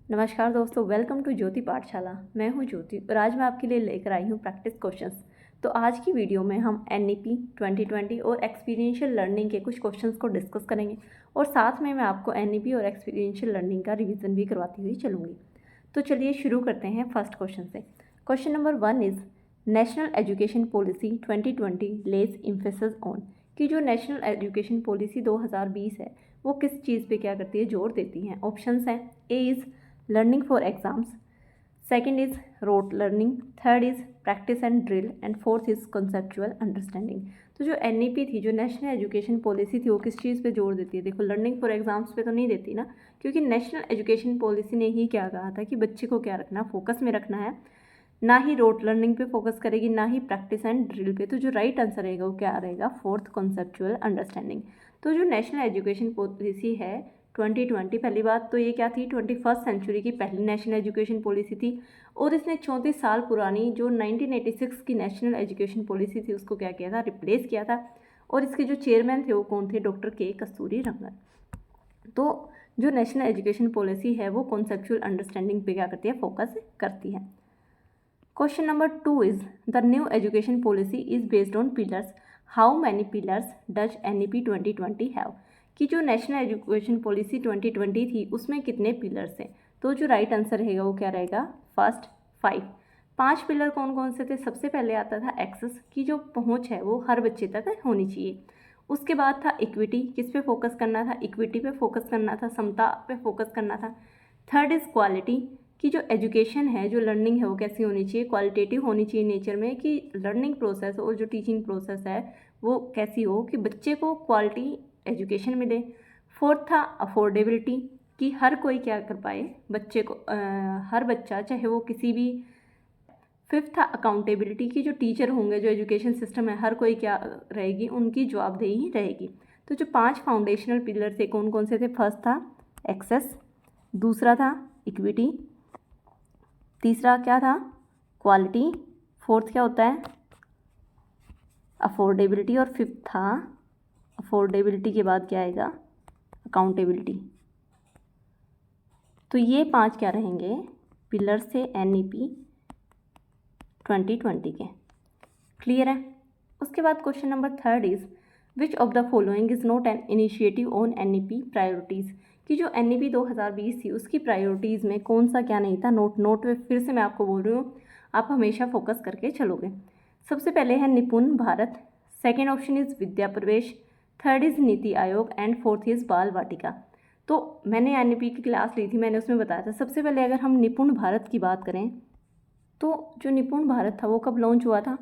नमस्कार दोस्तों, welcome to ज्योति पाठशाला। मैं हूं ज्योति और आज मैं आपके लिए लेकर आई हूं प्रैक्टिस क्वेश्चंस। तो आज की वीडियो में हम एनईपी 2020 और एक्सपीरियंशियल लर्निंग के कुछ क्वेश्चंस को डिस्कस करेंगे और साथ में मैं आपको एनईपी और एक्सपीरियंशियल लर्निंग का रिवीजन भी करवाती हुई चलूँगी। तो चलिए शुरू करते हैं फर्स्ट क्वेश्चन से। Question number 1 is national education policy 2020 lays emphasis on. कि जो नेशनल एजुकेशन पॉलिसी 2020 है वो किस चीज़ पे क्या करती है, जोर देती है। ऑप्शंस हैं, A is learning for exams, second is rote learning, third is practice and drill and fourth is conceptual understanding। तो जो एनईपी थी, जो नेशनल एजुकेशन पॉलिसी थी, वो किस चीज़ पे जोर देती है। देखो, लर्निंग फॉर एग्जाम्स पे तो नहीं देती ना, क्योंकि नेशनल एजुकेशन पॉलिसी ने ही क्या कहा था कि बच्चे को क्या रखना, फोकस में रखना है। ना ही रोट लर्निंग पे फोकस करेगी, ना ही प्रैक्टिस एंड ड्रिल पे। तो जो राइट आंसर रहेगा वो क्या रहेगा, फोर्थ, कॉन्सेप्चुअल अंडरस्टैंडिंग। तो जो नेशनल एजुकेशन पॉलिसी है 2020, पहली बात तो ये क्या थी, 21st सेंचुरी की पहली नेशनल एजुकेशन पॉलिसी थी और इसने 34 साल पुरानी जो 1986 की नेशनल एजुकेशन पॉलिसी थी उसको क्या किया था, रिप्लेस किया था। और इसके जो चेयरमैन थे वो कौन थे, डॉक्टर के कस्तूरी रंगन। तो जो नेशनल एजुकेशन पॉलिसी है वो कॉन्सेप्चुअल अंडरस्टैंडिंग पे क्या करती है, फोकस करती है। Question number 2 is the new education policy is based on pillars. How many pillars does NEP 2020 have. कि जो नेशनल एजुकेशन पॉलिसी 2020 थी उसमें कितने पिलर्स हैं। तो जो राइट आंसर रहेगा वो क्या रहेगा, फर्स्ट 5। 5 पिलर कौन कौन से थे। सबसे पहले आता था एक्सेस, की जो पहुंच है वो हर बच्चे तक होनी चाहिए। उसके बाद था इक्विटी, किस पे फोकस करना था, इक्विटी पे फोकस करना था, समता पे फोकस करना था। थर्ड इज़ क्वालिटी, कि जो एजुकेशन है, जो लर्निंग है वो कैसी होनी चाहिए, क्वालिटेटिव होनी चाहिए नेचर में, कि लर्निंग प्रोसेस और जो टीचिंग प्रोसेस है वो कैसी हो कि बच्चे को क्वालिटी एजुकेशन मिले। फोर्थ था अफोर्डेबिलिटी, कि हर कोई क्या कर पाए, बच्चे को हर बच्चा चाहे वो किसी भी। फिफ्थ था अकाउंटेबिलिटी, की जो टीचर होंगे, जो एजुकेशन सिस्टम है, हर कोई क्या रहेगी, उनकी जवाबदेही रहेगी। तो जो 5 फाउंडेशनल पिलर थे कौन कौन से थे। फर्स्ट था एक्सेस, दूसरा था इक्विटी, तीसरा क्या था, क्वालिटी, फोर्थ क्या होता है, अफोर्डेबिलिटी, और फिफ्थ था अफोर्डेबिलिटी के बाद क्या आएगा, अकाउंटेबिलिटी। तो ये 5 क्या रहेंगे, पिलर से एनईपी 2020 के। क्लियर है। उसके बाद question number 3 is which of the following is not an initiative on NEP priorities. कि जो एनईपी 2020 थी उसकी प्रायोरिटीज़ में कौन सा क्या नहीं था। नोट पे फिर से मैं आपको बोल रही हूँ, आप हमेशा फोकस करके चलोगे। सबसे पहले है निपुण भारत, सेकेंड ऑप्शन इज़ विद्या प्रवेश, third is NITI Aayog and fourth is बाल वाटिका। तो मैंने एनईपी की क्लास ली थी, मैंने उसमें बताया था। सबसे पहले अगर हम निपुण भारत की बात करें तो जो निपुण भारत था वो कब लॉन्च हुआ था,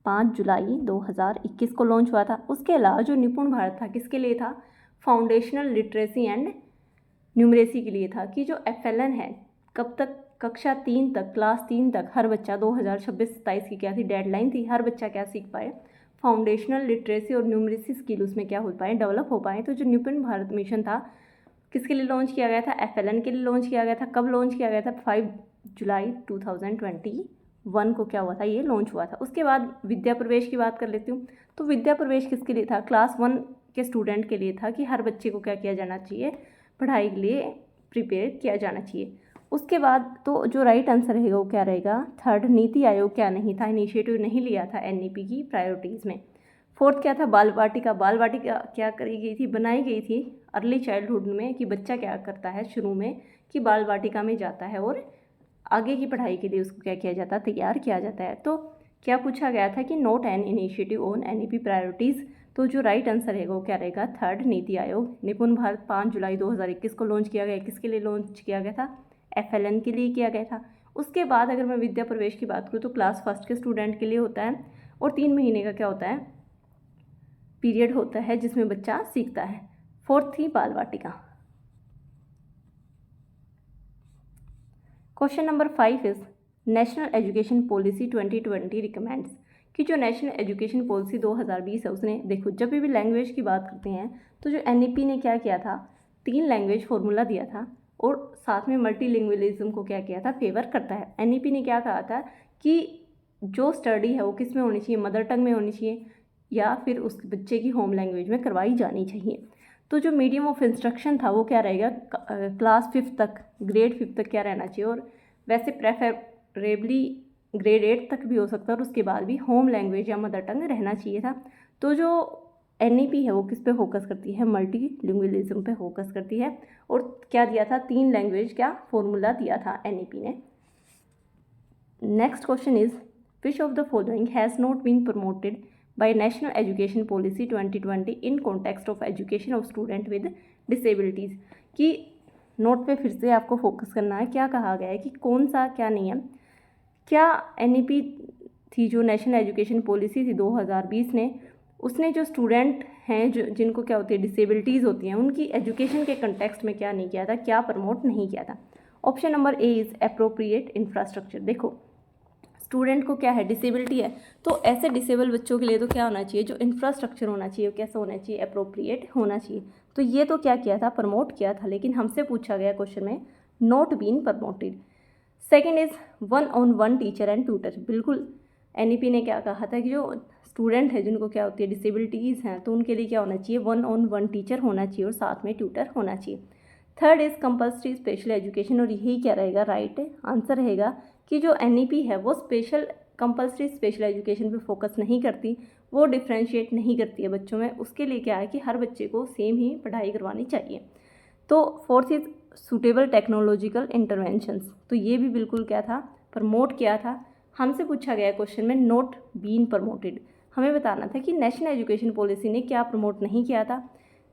5 जुलाई 2021 को लॉन्च हुआ था। उसके अलावा जो निपुण भारत था किसके लिए था, फाउंडेशनल लिटरेसी एंड न्यूमरेसी के लिए था। कि जो एफएलएन है, कब तक, कक्षा 3 तक, क्लास 3 तक हर बच्चा 2026-27 की क्या थी, डेडलाइन थी, हर बच्चा क्या सीख पाए, फाउंडेशनल लिटरेसी और न्यूमरेसी स्किल उसमें क्या हो पाए, डेवलप हो पाए। तो जो निपुण भारत मिशन था किसके लिए लॉन्च किया गया था, एफएलएन के लिए लॉन्च किया गया था। कब लॉन्च किया गया था, 5 जुलाई 2021 को क्या हुआ था, ये लॉन्च हुआ था। उसके बाद विद्या प्रवेश की बात कर लेती हूँ। तो विद्या प्रवेश किसके लिए था, क्लास 1 के स्टूडेंट के लिए था, कि हर बच्चे को क्या किया जाना चाहिए, पढ़ाई के लिए प्रिपेयर किया जाना चाहिए। उसके बाद तो जो राइट आंसर रहेगा वो क्या रहेगा, थर्ड, नीति आयोग क्या नहीं था, इनिशिएटिव नहीं लिया था एनईपी की प्रायोरिटीज़ में। फोर्थ क्या था, बाल वाटिका। बाल वाटिका क्या करी गई थी, बनाई गई थी अर्ली चाइल्डहुड में, कि बच्चा क्या करता है शुरू में, कि बाल वाटिका में जाता है और आगे की पढ़ाई के लिए उसको क्या किया जाता है, तैयार किया जाता है। तो क्या पूछा गया था कि note an initiative on NEP priorities. तो जो राइट आंसर रहेगा वो क्या रहेगा, थर्ड, नीति आयोग। निपुण भारत 5 जुलाई 2021 को लॉन्च किया गया, किसके लिए लॉन्च किया गया था, एफएलएन के लिए किया गया था। उसके बाद अगर मैं विद्या प्रवेश की बात करूँ तो क्लास 1 के स्टूडेंट के लिए होता है और 3 महीने का क्या होता है, पीरियड होता है जिसमें बच्चा सीखता है। फोर्थ थी बाल वाटिका। Question number 5 is national education policy 2020 recommends. कि जो नेशनल एजुकेशन पॉलिसी 2020 है उसने, देखो जब भी लैंग्वेज की बात करते हैं तो जो एनईपी ने क्या किया था, 3 लैंग्वेज फॉर्मूला दिया था और साथ में मल्टीलिंगुअलिज्म को क्या किया था, फेवर करता है। एनईपी ने क्या कहा था कि जो स्टडी है वो किस में होनी चाहिए, मदर टंग में होनी चाहिए या फिर उस बच्चे की होम लैंग्वेज में करवाई जानी चाहिए। तो जो मीडियम ऑफ इंस्ट्रक्शन था वो क्या रहेगा, क्लास 5 तक, ग्रेड 5 तक क्या रहना चाहिए, और वैसे प्रेफरेबली ग्रेड 8 तक भी हो सकता है, और उसके बाद भी होम लैंग्वेज या मदर टंग रहना चाहिए था। तो जो NEP है वो किस पे फोकस करती है, मल्टीलिंगुअलिज्म पे फोकस करती है। और क्या दिया था, 3 लैंग्वेज का फॉर्मूला दिया था NEP ने। Next question is which of the following has not been promoted by national education policy 2020 in context of education of student with disabilities. कि नोट पे फिर से आपको फोकस करना है, क्या कहा गया है कि कौन सा क्या नियम, क्या NEP थी जो नेशनल एजुकेशन पॉलिसी थी 2020 ने, उसने जो स्टूडेंट हैं जो जिनको क्या होती है डिसेबिलिटीज़ होती हैं, उनकी एजुकेशन के कंटेक्स्ट में क्या नहीं किया था, क्या प्रमोट नहीं किया था। Option number A is appropriate infrastructure. देखो स्टूडेंट को क्या है, डिसेबिलिटी है, तो ऐसे डिसेबल बच्चों के लिए तो क्या होना चाहिए, जो इंफ्रास्ट्रक्चर होना चाहिए कैसा होना चाहिए, अप्रोप्रिएट होना चाहिए। तो ये तो क्या किया था, प्रमोट किया था, लेकिन हमसे पूछा गया क्वेश्चन में not been promoted. Second is 1-on-1 teacher and tutor. बिल्कुल NEP ने क्या कहा था कि जो स्टूडेंट है जिनको क्या होती है डिसेबिलिटीज़ हैं, तो उनके लिए क्या होना चाहिए, 1-on-1 टीचर होना चाहिए और साथ में ट्यूटर होना चाहिए। Third is compulsory special education, और यही क्या रहेगा, राइट आंसर रहेगा कि जो NEP है वो कंपल्सरी स्पेशल एजुकेशन पे फोकस नहीं करती, वो डिफ्रेंशिएट नहीं करती है बच्चों में। उसके लिए क्या है कि हर बच्चे को सेम ही पढ़ाई करवानी चाहिए। तो fourth is suitable technological interventions, तो ये भी बिल्कुल क्या था, प्रमोट किया था। हमसे पूछा गया क्वेश्चन में नॉट बीन प्रमोटेड, हमें बताना था कि नेशनल एजुकेशन पॉलिसी ने क्या प्रमोट नहीं किया था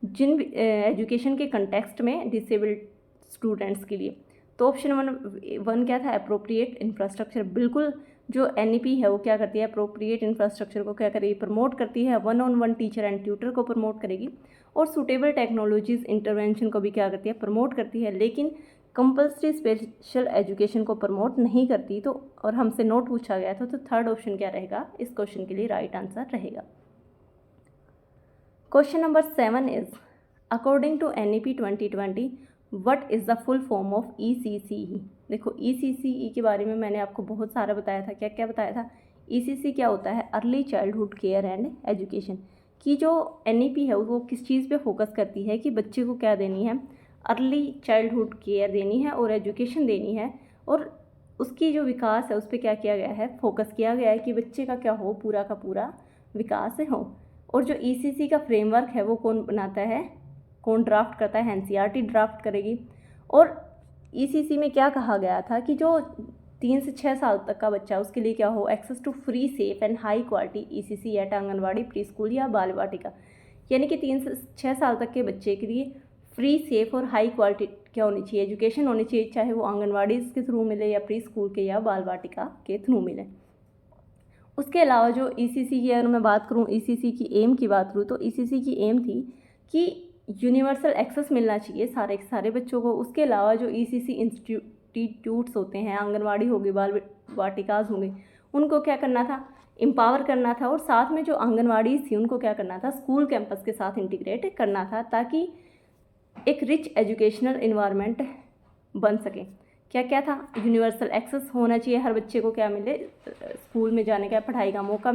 जिन एजुकेशन के कंटेक्स्ट में डिसेबल्ड स्टूडेंट्स के लिए। तो ऑप्शन वन क्या था, अप्रोप्रिएट इंफ्रास्ट्रक्चर। बिल्कुल जो NEP है वो क्या करती है, अप्रोप्रिएट इंफ्रास्ट्रक्चर को क्या करेगी, प्रमोट करती है, 1-on-1 टीचर एंड ट्यूटर को प्रमोट करेगी, और सूटेबल टेक्नोलॉजीज इंटरवेंशन को भी क्या करती है, प्रमोट करती है, लेकिन कंपल्सरी स्पेशल एजुकेशन को प्रमोट नहीं करती। तो और हमसे नोट पूछा गया था, तो थर्ड ऑप्शन क्या रहेगा, इस क्वेश्चन के लिए राइट आंसर रहेगा। Question number 7 is according to NEP 2020 what is the full form of ECCE। देखो ECCE के बारे में मैंने आपको बहुत सारा बताया था, क्या क्या बताया था। ECC क्या होता है, early childhood care and education. की जो NEP है वो किस चीज़ पे फोकस करती है कि बच्चे को क्या देनी है, अर्ली चाइल्डहुड केयर देनी है और एजुकेशन देनी है, और उसकी जो विकास है उस पर क्या किया गया है, फोकस किया गया है कि बच्चे का क्या हो, पूरा का पूरा विकास हो। और जो ECC का फ्रेमवर्क है वो कौन बनाता है, कौन ड्राफ्ट करता है, NCERT ड्राफ्ट करेगी। और ECC में क्या कहा गया था कि जो 3 से 6 साल तक का बच्चा उसके लिए क्या हो, access to free safe and high quality ECC at anganwadi, pre school या बाल वाटिका। यानी कि 3 से 6 साल तक के बच्चे के लिए फ्री सेफ और हाई क्वालिटी क्या होनी चाहिए, एजुकेशन होनी चाहिए, चाहे वो आंगनवाड़ी के थ्रू मिले या प्री स्कूल के या बाल वाटिका के थ्रू मिले। उसके अलावा जो ECC की अगर मैं बात करूँ, ECC की एम की बात करूँ, तो ECC की एम थी कि यूनिवर्सल एक्सेस मिलना चाहिए सारे के सारे बच्चों को। उसके अलावा जो ECC इंस्टीट्यूट्स होते हैं, आंगनवाड़ी हो गई, बाल वाटिकाज होंगे, उनको क्या करना था, एम्पावर करना था, और साथ में जो आंगनवाड़ी थी उनको क्या करना था, स्कूल कैंपस के साथ इंटीग्रेट करना था, ताकि एक रिच एजुकेशनल इन्वायरमेंट बन सके। क्या क्या था, यूनिवर्सल एक्सेस होना चाहिए, हर बच्चे को क्या मिले, स्कूल में जाने का, पढ़ाई का मौका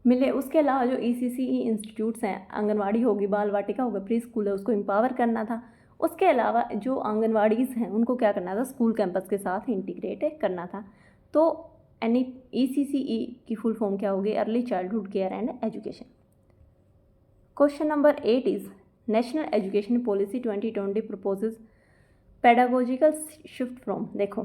मिले। उसके अलावा जो ECCE इंस्टीट्यूट्स हैं, आंगनवाड़ी होगी, बाल वाटिका होगा, प्री स्कूल है, उसको एम्पावर करना था। उसके अलावा जो आंगनवाड़ीज़ हैं उनको क्या करना था, स्कूल कैंपस के साथ इंटीग्रेट करना था। तो ECCE की फुल फॉर्म क्या होगी, early childhood care and education. Question number 8 is national education policy 2020 proposes pedagogical shift from. देखो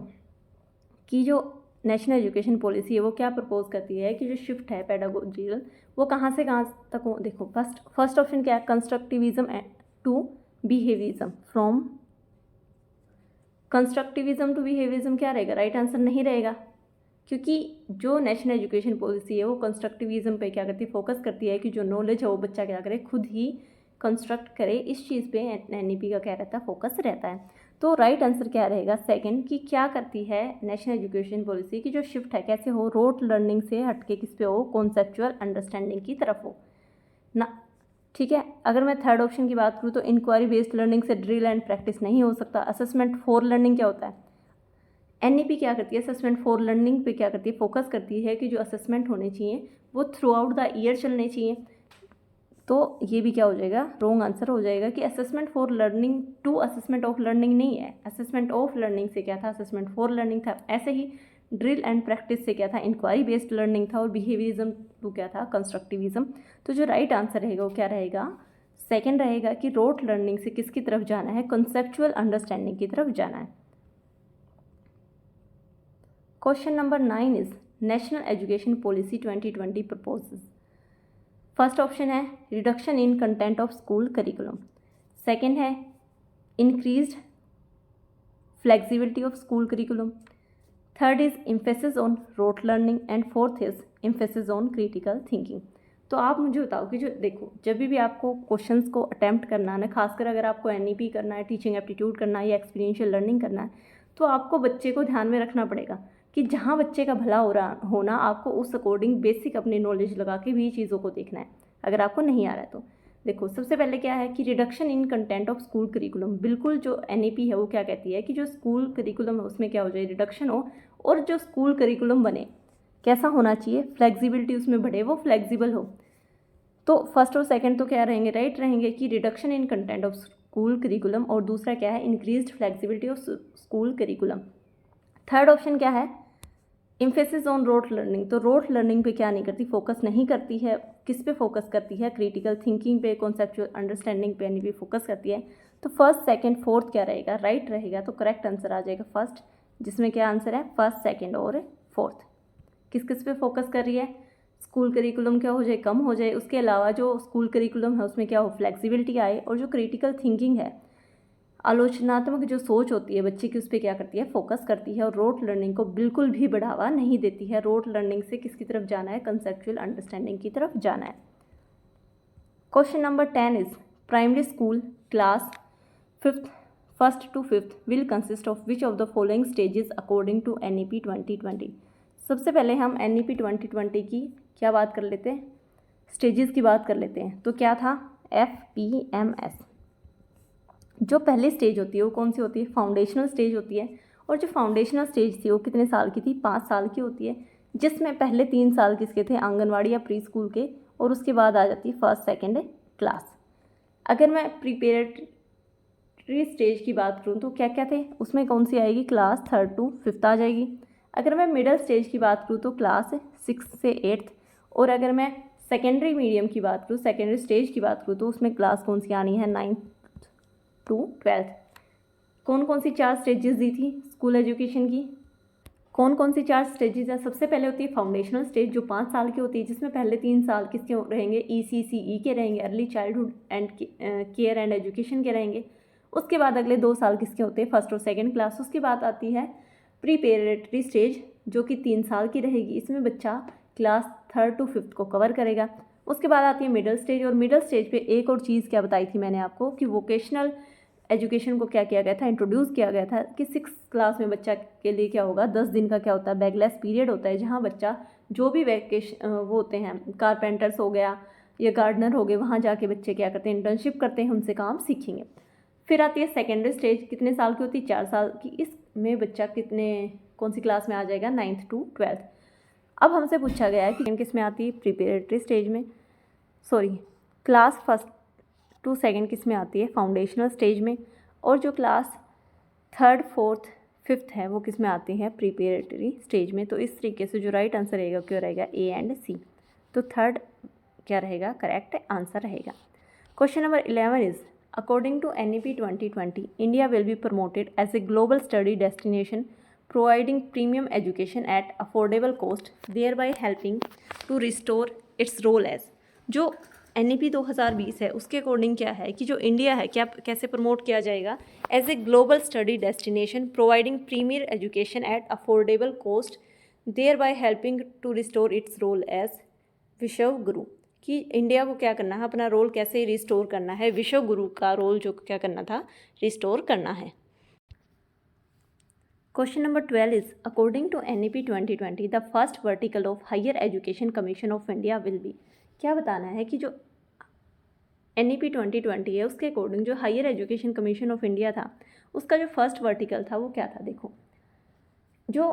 कि जो नेशनल एजुकेशन पॉलिसी है वो क्या प्रपोज करती है कि जो शिफ्ट है पेडागोजिकल, वो कहाँ से कहाँ तक हो। देखो फर्स्ट ऑप्शन क्या है, constructivism to behaviourism, from constructivism to behaviourism क्या रहेगा, राइट आंसर नहीं रहेगा, क्योंकि जो नेशनल एजुकेशन पॉलिसी है वो कंस्ट्रक्टिविज्म पे क्या करती है, फोकस करती है कि जो नॉलेज है वो बच्चा क्या करे, खुद ही कंस्ट्रक्ट करे। इस चीज़ पे NEP का क्या रहता है, फोकस रहता है। तो राइट आंसर क्या रहेगा, सेकंड, कि क्या करती है नेशनल एजुकेशन पॉलिसी की जो शिफ्ट है कैसे हो, रोट लर्निंग से हटके किस पे हो, कॉन्सेप्चुअल अंडरस्टैंडिंग की तरफ हो ना। ठीक है, अगर मैं थर्ड ऑप्शन की बात करूँ तो इंक्वायरी बेस्ड लर्निंग से ड्रिल एंड प्रैक्टिस नहीं हो सकता। असेसमेंट फॉर लर्निंग क्या होता है, NEP क्या करती है, असेसमेंट फॉर लर्निंग पे क्या करती है, फोकस करती है कि जो असेसमेंट होने चाहिए वो थ्रू आउट द ईयर चलने चाहिए। तो ये भी क्या हो जाएगा, रॉन्ग आंसर हो जाएगा कि assessment for learning to assessment of learning नहीं है। असेसमेंट ऑफ लर्निंग से क्या था, असेसमेंट फॉर लर्निंग था। ऐसे ही ड्रिल एंड प्रैक्टिस से क्या था, इंक्वायरी बेस्ड लर्निंग था। और बिहेवियरिज्म टू क्या था, कंस्ट्रक्टिविज्म। तो जो राइट आंसर रहेगा वो क्या रहेगा, सेकेंड रहेगा कि रोट लर्निंग से किसकी तरफ जाना है, कंसेप्चुअल अंडरस्टैंडिंग की तरफ जाना है। Question number 9 is national education policy 2020 proposes. First option है reduction in content of school curriculum, second है increased flexibility of school curriculum, third is emphasis on rote learning and fourth is emphasis on critical thinking. तो आप मुझे बताओ कि जो देखो, जब भी आपको क्वेश्चंस को अटेम्प्ट करना है ना, खासकर अगर आपको एनईपी करना है, टीचिंग एप्टीट्यूड करना है या एक्सपीरियंशियल लर्निंग करना है, तो आपको बच्चे को ध्यान में रखना पड़ेगा कि जहाँ बच्चे का भला हो रहा होना, आपको उस अकॉर्डिंग बेसिक अपनी नॉलेज लगा के भी चीज़ों को देखना है। अगर आपको नहीं आ रहा है तो देखो, सबसे पहले क्या है कि reduction in content of school curriculum. बिल्कुल जो एनईपी है वो क्या कहती है कि जो स्कूल करिकुलम है उसमें क्या हो जाए, रिडक्शन हो, और जो स्कूल करिकुलम बने कैसा होना चाहिए, फ्लेक्सिबिलिटी उसमें बढ़े, वो फ्लेक्सिबल हो। तो फर्स्ट और सेकंड तो क्या रहेंगे, राइट रहेंगे कि reduction in content of school curriculum, और दूसरा क्या है, increased flexibility of school curriculum. Third option क्या है, एम्फेसिस ऑन रोट लर्निंग। तो रोट लर्निंग पे क्या नहीं करती, फोकस नहीं करती है। किस पे फोकस करती है, क्रिटिकल थिंकिंग पे, कॉन्सेप्चुअल अंडरस्टैंडिंग पे यानी भी फोकस करती है। तो फर्स्ट सेकंड फोर्थ क्या रहेगा, राइट रहेगा। तो करेक्ट आंसर आ जाएगा फर्स्ट, जिसमें क्या आंसर है, फर्स्ट सेकंड और फोर्थ। किस किस पे फोकस कर रही है, स्कूल करिकुलम क्या हो जाए, कम हो जाए, उसके अलावा जो स्कूल करिकुलम है उसमें क्या हो, फ्लेक्सिबिलिटी आए, और जो क्रिटिकल थिंकिंग है, आलोचनात्मक जो सोच होती है बच्चे की, उस पर क्या करती है, फोकस करती है, और रोट लर्निंग को बिल्कुल भी बढ़ावा नहीं देती है। रोट लर्निंग से किसकी तरफ जाना है, कंसेप्चुअल अंडरस्टैंडिंग की तरफ जाना है। Question number 10 is primary school class 5th first to 5th will consist of which of the following stages according to NEP 2020। सबसे पहले हम एनईपी 2020 की क्या बात कर लेते हैं, स्टेजेस की बात कर लेते हैं। तो क्या था, FPMS। जो पहली स्टेज होती है वो कौन सी होती है, फाउंडेशनल स्टेज होती है। और जो फाउंडेशनल स्टेज थी वो कितने साल की थी, 5 साल की होती है, जिसमें पहले 3 साल किसके थे, आंगनवाड़ी या प्री स्कूल के, और उसके बाद आ जाती है फर्स्ट सेकेंड क्लास। अगर मैं प्रिपेरेटरी स्टेज की बात करूँ तो क्या क्या थे, उसमें कौन सी आएगी, क्लास 3rd to 5th आ जाएगी। अगर मैं मिडिल स्टेज की बात करूँ तो क्लास 6th से 8th। और अगर मैं सेकेंडरी मीडियम की बात करूँ, सेकेंडरी स्टेज की बात करूँ, तो उसमें क्लास कौन सी आनी है, 9th to 12th। कौन कौन सी 4 स्टेजेस दी थी स्कूल एजुकेशन की, कौन कौन सी 4 स्टेजेस हैं। सबसे पहले होती है फाउंडेशनल स्टेज जो 5 साल की होती है, जिसमें पहले 3 साल किसके रहेंगे, ECCE के रहेंगे, early childhood and care and education के रहेंगे। उसके बाद अगले 2 साल किसके होते हैं, फर्स्ट और सेकेंड क्लास। उसके बाद आती है प्रीपेरेटरी स्टेज जो कि 3 साल की रहेगी, इसमें बच्चा क्लास 3rd to 5th को कवर करेगा। उसके बाद आती है मिडिल स्टेज, और मिडिल स्टेज पे एक और चीज़ क्या बताई थी मैंने आपको कि वोकेशनल एजुकेशन को क्या किया गया था, इंट्रोड्यूस किया गया था कि 6th क्लास में बच्चा के लिए क्या होगा, 10 दिन का क्या होता है, बैकलेस पीरियड होता है, जहाँ बच्चा जो भी वेकेशन वो होते हैं, कारपेंटर्स हो गया या गार्डनर हो गए, वहाँ जाके बच्चे क्या करते हैं, इंटर्नशिप करते हैं, उनसे काम सीखेंगे। फिर आती है सेकेंडरी स्टेज, कितने साल की होती है, 4 साल की। इसमें बच्चा कौन सी क्लास में आ जाएगा, 9th to 12th। अब हमसे पूछा गया है कि किस में आती है, प्रिपेरेटरी स्टेज में, sorry class 1st to 2nd किस में आती है, फाउंडेशनल स्टेज में। और जो क्लास 3rd, 4th, 5th है वो किस में आती है, प्रिपेरेटरी स्टेज में। तो इस तरीके से जो राइट आंसर रहेगा क्या रहेगा, A and C। तो 3rd क्या रहेगा, करेक्ट आंसर रहेगा। Question number 11 is according to NEP 2020 India will be promoted as a global study destination providing premium education at affordable cost, thereby helping to restore its role as. जो NEP 2020 है उसके according क्या है कि जो India है क्या कैसे प्रमोट किया जाएगा, as a global study destination providing premier education at affordable cost, thereby helping to restore its role as विश्व गुरु। कि इंडिया को क्या करना है, अपना रोल कैसे रिस्टोर करना है, विश्व गुरु का रोल जो क्या करना था, रिस्टोर करना है। Question number 12 is according to NEP 2020 the first vertical of higher education commission of India will be. क्या बताना है कि जो NEP 2020 है उसके अकॉर्डिंग जो higher education commission of India था उसका जो फर्स्ट वर्टिकल था वो क्या था। देखो, जो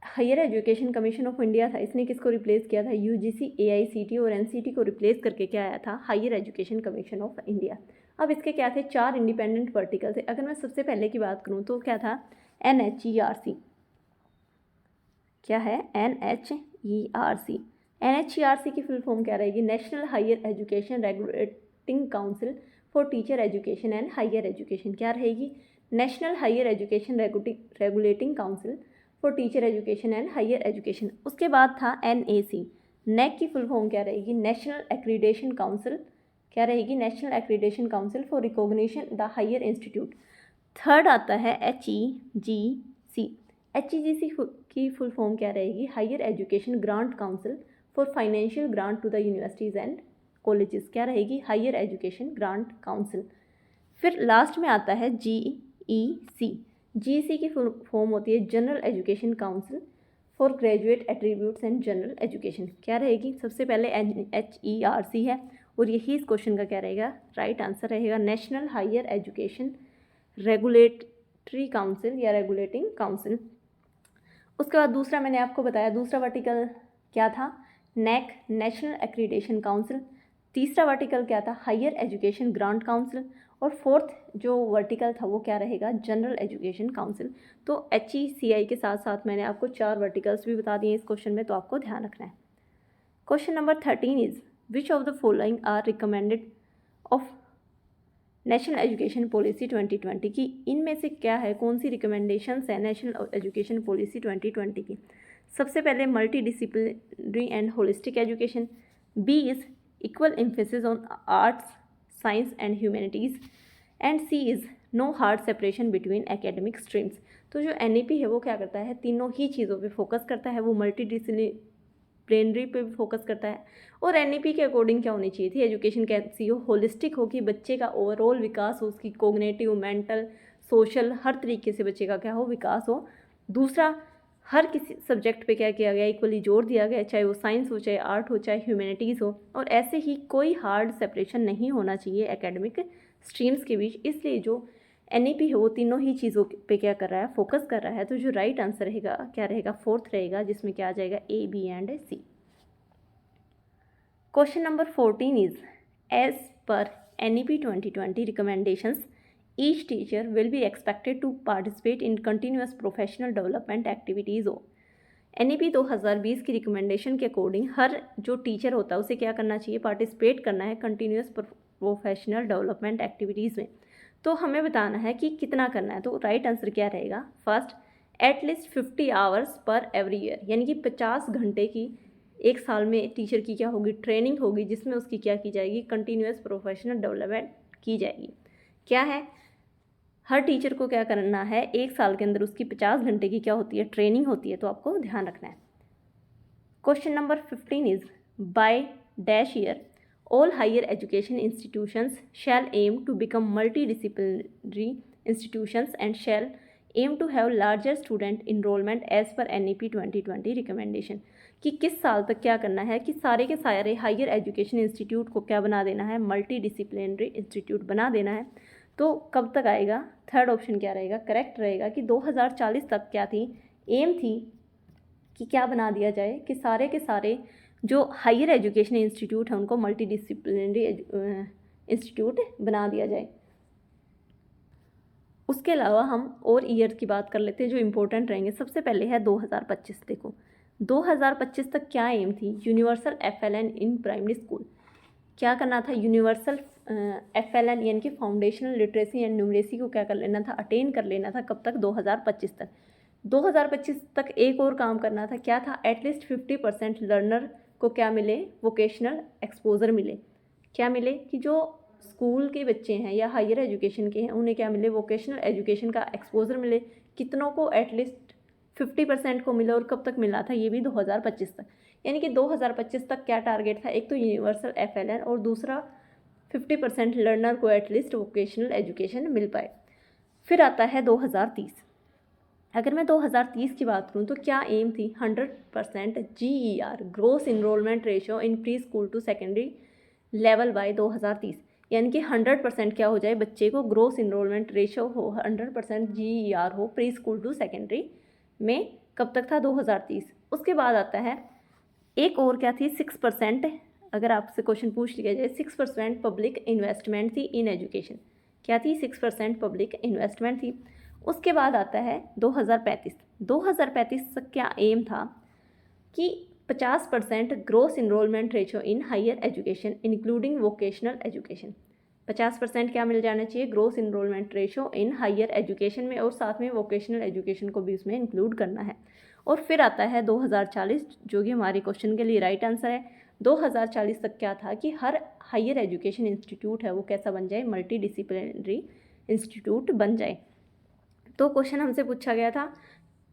higher education commission of India था, इसने किसको रिप्लेस किया था? यूजीसी, एआईसीटी और एनसीटी को रिप्लेस करके क्या आया था? Higher education commission of India. अब इसके क्या थे? 4 इंडिपेंडेंट वर्टिकल थे। अगर मैं सबसे पहले की बात करूँ तो क्या था? NHERC। क्या है? NHERC। NHERC की फुल फॉर्म क्या रहेगी? National higher education regulating council for teacher education and higher education. क्या रहेगी? National higher education regulating council for teacher education and higher education. उसके बाद था NAC। नेक की फुल फॉर्म क्या रहेगी? National accreditation council. क्या रहेगी? National accreditation council for recognition the higher institute. Third आता है HEGC। HEGC की फुल फॉर्म क्या रहेगी? Higher education grant council for financial grant to the universities and colleges. क्या रहेगी? Higher education grant council. फिर लास्ट में आता है GEC। GEC की फुल फॉर्म होती है general education council for graduate attributes and general education. क्या रहेगी? सबसे पहले NHERC है और यही इस क्वेश्चन का क्या रहेगा? राइट आंसर रहेगा national higher education regulatory council या रेगुलेटिंग काउंसिल। उसके बाद दूसरा मैंने आपको बताया, दूसरा वर्टिकल क्या था? NAC, national accreditation council. तीसरा वर्टिकल क्या था? Higher education grant council. और फोर्थ जो वर्टिकल था वो क्या रहेगा? General education council. तो HECI के साथ साथ मैंने आपको 4 वर्टिकल्स भी बता दिए इस क्वेश्चन में, तो आपको ध्यान रखना है। Question number 13 is which of the following are recommended of national education policy 2020 की? इनमें से क्या है, कौन सी रिकमेंडेशंस है नेशनल एजुकेशन पॉलिसी 2020 की? सबसे पहले multi disciplinary and holistic education. B is equal emphasis on arts, science and humanities. And C is no hard separation between academic streams. तो जो NEP है वो क्या करता है? तीनों ही चीज़ों पे फोकस करता है। वो मल्टी डिसिप्लिनरी पे भी फोकस करता है। और NEP के अकॉर्डिंग क्या होनी चाहिए थी? एजुकेशन कैसी हो? होलिस्टिक हो कि बच्चे का ओवरऑल विकास हो, उसकी कोग्नेटिव, मेंटल, सोशल, हर तरीके से बच्चे का क्या हो? विकास हो। दूसरा, हर किसी सब्जेक्ट पे क्या किया गया? इक्वली जोर दिया गया, चाहे वो साइंस हो, चाहे आर्ट हो, चाहे ह्यूमैनिटीज़ हो। और ऐसे ही कोई हार्ड सेपरेशन नहीं होना चाहिए एकेडमिक स्ट्रीम्स के बीच। इसलिए जो NEP है वो तीनों ही चीज़ों पे क्या कर रहा है? फोकस कर रहा है। तो जो राइट आंसर रहेगा क्या रहेगा? फोर्थ रहेगा, जिसमें क्या आ जाएगा? A, B and C। Question number 14 is as per NEP 2020 recommendations, each teacher will be expected to participate in continuous professional development activities हो। NEP 2020 की रिकमेंडेशन के अकॉर्डिंग हर जो टीचर होता है उसे क्या करना चाहिए? पार्टिसिपेट करना है कंटिन्यूस प्रोफेशनल डेवलपमेंट एक्टिविटीज़ में। तो हमें बताना है कि कितना करना है। तो राइट आंसर क्या रहेगा? First, at least 50 hours per every year, यानी कि 50 घंटे की एक साल में टीचर की क्या होगी? ट्रेनिंग होगी, जिसमें उसकी क्या की जाएगी? कंटिन्यूस प्रोफेशनल डेवलपमेंट की जाएगी। क्या है? हर टीचर को क्या करना है? एक साल के अंदर उसकी 50 घंटे की क्या होती है? ट्रेनिंग होती है। तो आपको ध्यान रखना है। Question number 15 is by dash year all higher education institutions shall aim to become multidisciplinary institutions and shall aim to have larger student enrollment as per NEP 2020 recommendation। कि किस साल तक क्या करना है कि सारे के सारे हायर एजुकेशन इंस्टीट्यूट को क्या बना देना है? मल्टी डिसिप्लिनरी इंस्टीट्यूट बना देना है। तो कब तक आएगा? थर्ड ऑप्शन क्या रहेगा? करेक्ट रहेगा कि 2040 तक क्या थी? एम थी कि क्या बना दिया जाए कि सारे के सारे जो हायर एजुकेशन इंस्टीट्यूट है उनको मल्टी डिसिप्लिनरी इंस्टीट्यूट बना दिया जाए। उसके अलावा हम और ईयर की बात कर लेते हैं जो इम्पोर्टेंट रहेंगे। सबसे पहले है 2025। देखो 2025 तक क्या एम थी? Universal FLN in primary school. क्या करना था? यूनिवर्सल FLN यानी कि फाउंडेशनल लिटरेसी एंड न्यूमरेसी को क्या कर लेना था? अटेन कर लेना था। कब तक? 2025 तक। 2025 तक एक और काम करना था। क्या था? एटलीस्ट 50% लर्नर को क्या मिले? वोकेशनल एक्सपोजर मिले। क्या मिले? कि जो स्कूल के बच्चे हैं या हायर एजुकेशन के हैं उन्हें क्या मिले? वोकेशनल एजुकेशन का एक्सपोजर मिले। कितनों को? एटलीस्ट 50% को मिला। और कब तक मिला था? ये भी 2025 तक। यानी कि 2025 तक क्या टारगेट था? एक तो यूनिवर्सल FLN और दूसरा 50% लर्नर को एटलीस्ट वोकेशनल एजुकेशन मिल पाए। फिर आता है 2030। अगर मैं 2030 की बात करूँ तो क्या एम थी? 100% GER gross enrolment ratio in pre school to secondary level by 2030। यानी कि 100% क्या हो जाए? बच्चे को ग्रोस इनरोलमेंट रेशियो हो 100% GER हो प्री स्कूल टू सेकेंडरी में कब तक था, 2030। उसके बाद आता है एक और क्या थी, 6%, अगर आपसे क्वेश्चन पूछ लिया जाए 6% पब्लिक इन्वेस्टमेंट थी इन एजुकेशन, क्या थी, 6% पब्लिक इन्वेस्टमेंट थी। उसके बाद आता है 2035। 2035 तक क्या एम था कि 50% gross enrolment ratio in higher education including vocational education. 50% क्या मिल जाना चाहिए, gross enrolment ratio in higher education में, और साथ में वोकेशनल एजुकेशन को भी उसमें इंक्लूड करना है। और फिर आता है 2040, जो कि हमारे क्वेश्चन के लिए राइट आंसर है। 2040 तक क्या था कि हर हायर एजुकेशन इंस्टीट्यूट है वो कैसा बन जाए, मल्टी डिसिप्लिनरी इंस्टीट्यूट बन जाए। तो क्वेश्चन हमसे पूछा गया था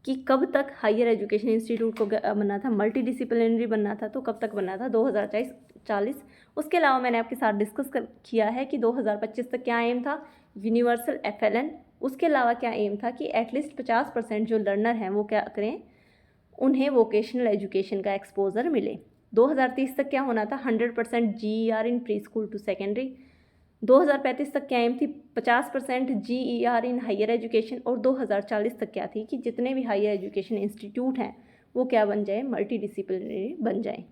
कि कब तक हायर एजुकेशन इंस्टीट्यूट को बनना था, मल्टी डिसिप्लिनरी बनना था, तो कब तक बनना था, 2040। उसके अलावा मैंने आपके साथ डिस्कस किया है कि 2025 तक क्या एम था, यूनिवर्सल FLN। उसके अलावा क्या एम था कि एटलीस्ट 50% जो लर्नर हैं वो क्या करें, उन्हें वोकेशनल एजुकेशन का एक्सपोजर मिले। 2030 तक क्या होना था, 100% GER in pre school to secondary. 2035 तक क्या एम थी, 50% GER इन हायर एजुकेशन। और 2040 तक क्या थी कि जितने भी हायर एजुकेशन इंस्टीट्यूट हैं वो क्या बन जाए, मल्टी डिसिप्लिनरी बन जाए।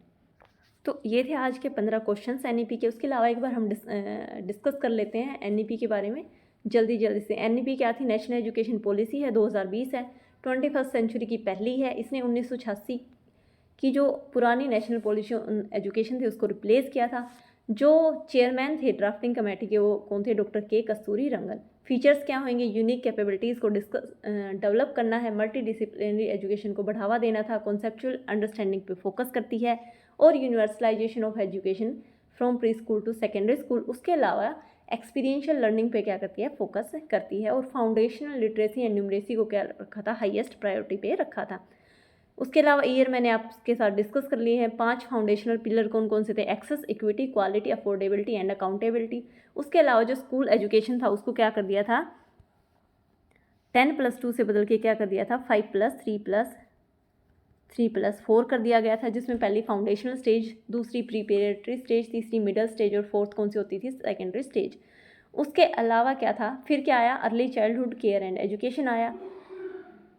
तो ये थे आज के 15 क्वेश्चंस NEP के। उसके अलावा एक बार हम डिस्कस कर लेते हैं NEP के बारे में जल्दी से। NEP क्या थी, नेशनल एजुकेशन पॉलिसी है, 2020 है, 21st सेंचुरी की पहली है। इसने 1986 की जो पुरानी नेशनल पॉलिसी एजुकेशन थी उसको रिप्लेस किया था। जो चेयरमैन थे ड्राफ्टिंग कमेटी के वो कौन थे, डॉक्टर के कस्तूरी रंगन। फीचर्स क्या होंगे, यूनिक कैपेबिलिटीज़ को डेवलप करना है, मल्टी डिसिप्लिनरी एजुकेशन को बढ़ावा देना था, कॉन्सेप्चुअल अंडरस्टैंडिंग पे फोकस करती है, और universalisation of education from pre school to secondary school. उसके अलावा एक्सपीरियंशियल लर्निंग पे क्या करती है, फोकस करती है, और फाउंडेशनल लिटरेसी एंड न्यूमरेसी को क्या रखा था, हाईएस्ट प्रायोरिटी पे रखा था। उसके अलावा ईयर मैंने आपके साथ डिस्कस कर लिए हैं। 5 फाउंडेशनल पिलर कौन कौन से थे, access, equity, quality, affordability and accountability. उसके अलावा जो स्कूल एजुकेशन था उसको क्या कर दिया था, 10+2 से बदल के क्या कर दिया था, 5+3+3+4 कर दिया गया था, जिसमें पहली फाउंडेशनल स्टेज, दूसरी प्रीपेरेटरी स्टेज, तीसरी मिडिल स्टेज, और फोर्थ कौन सी होती थी, सेकेंडरी स्टेज। उसके अलावा क्या था, फिर क्या आया, early childhood care and education आया।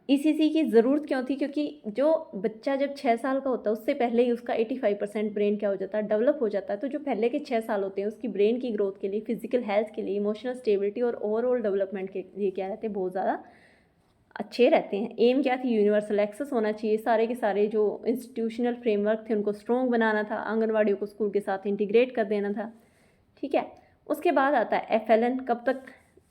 ECC की ज़रूरत क्यों थी, क्योंकि जो बच्चा जब 6 साल का होता है उससे पहले ही उसका 85% ब्रेन क्या हो जाता है, डेवलप हो जाता है। तो जो पहले के 6 साल होते हैं उसकी ब्रेन की ग्रोथ के लिए, फिजिकल हेल्थ के लिए, इमोशनल स्टेबिलिटी और ओवरऑल डेवलपमेंट के लिए क्या रहते हैं, बहुत ज़्यादा अच्छे रहते हैं। एम क्या थी, यूनिवर्सल एक्सेस होना चाहिए। सारे के सारे जो इंस्टीट्यूशनल फ्रेमवर्क थे उनको स्ट्रॉन्ग बनाना था, आंगनवाड़ियों को स्कूल के साथ इंटीग्रेट कर देना था, ठीक है। उसके बाद आता है FLN। कब तक,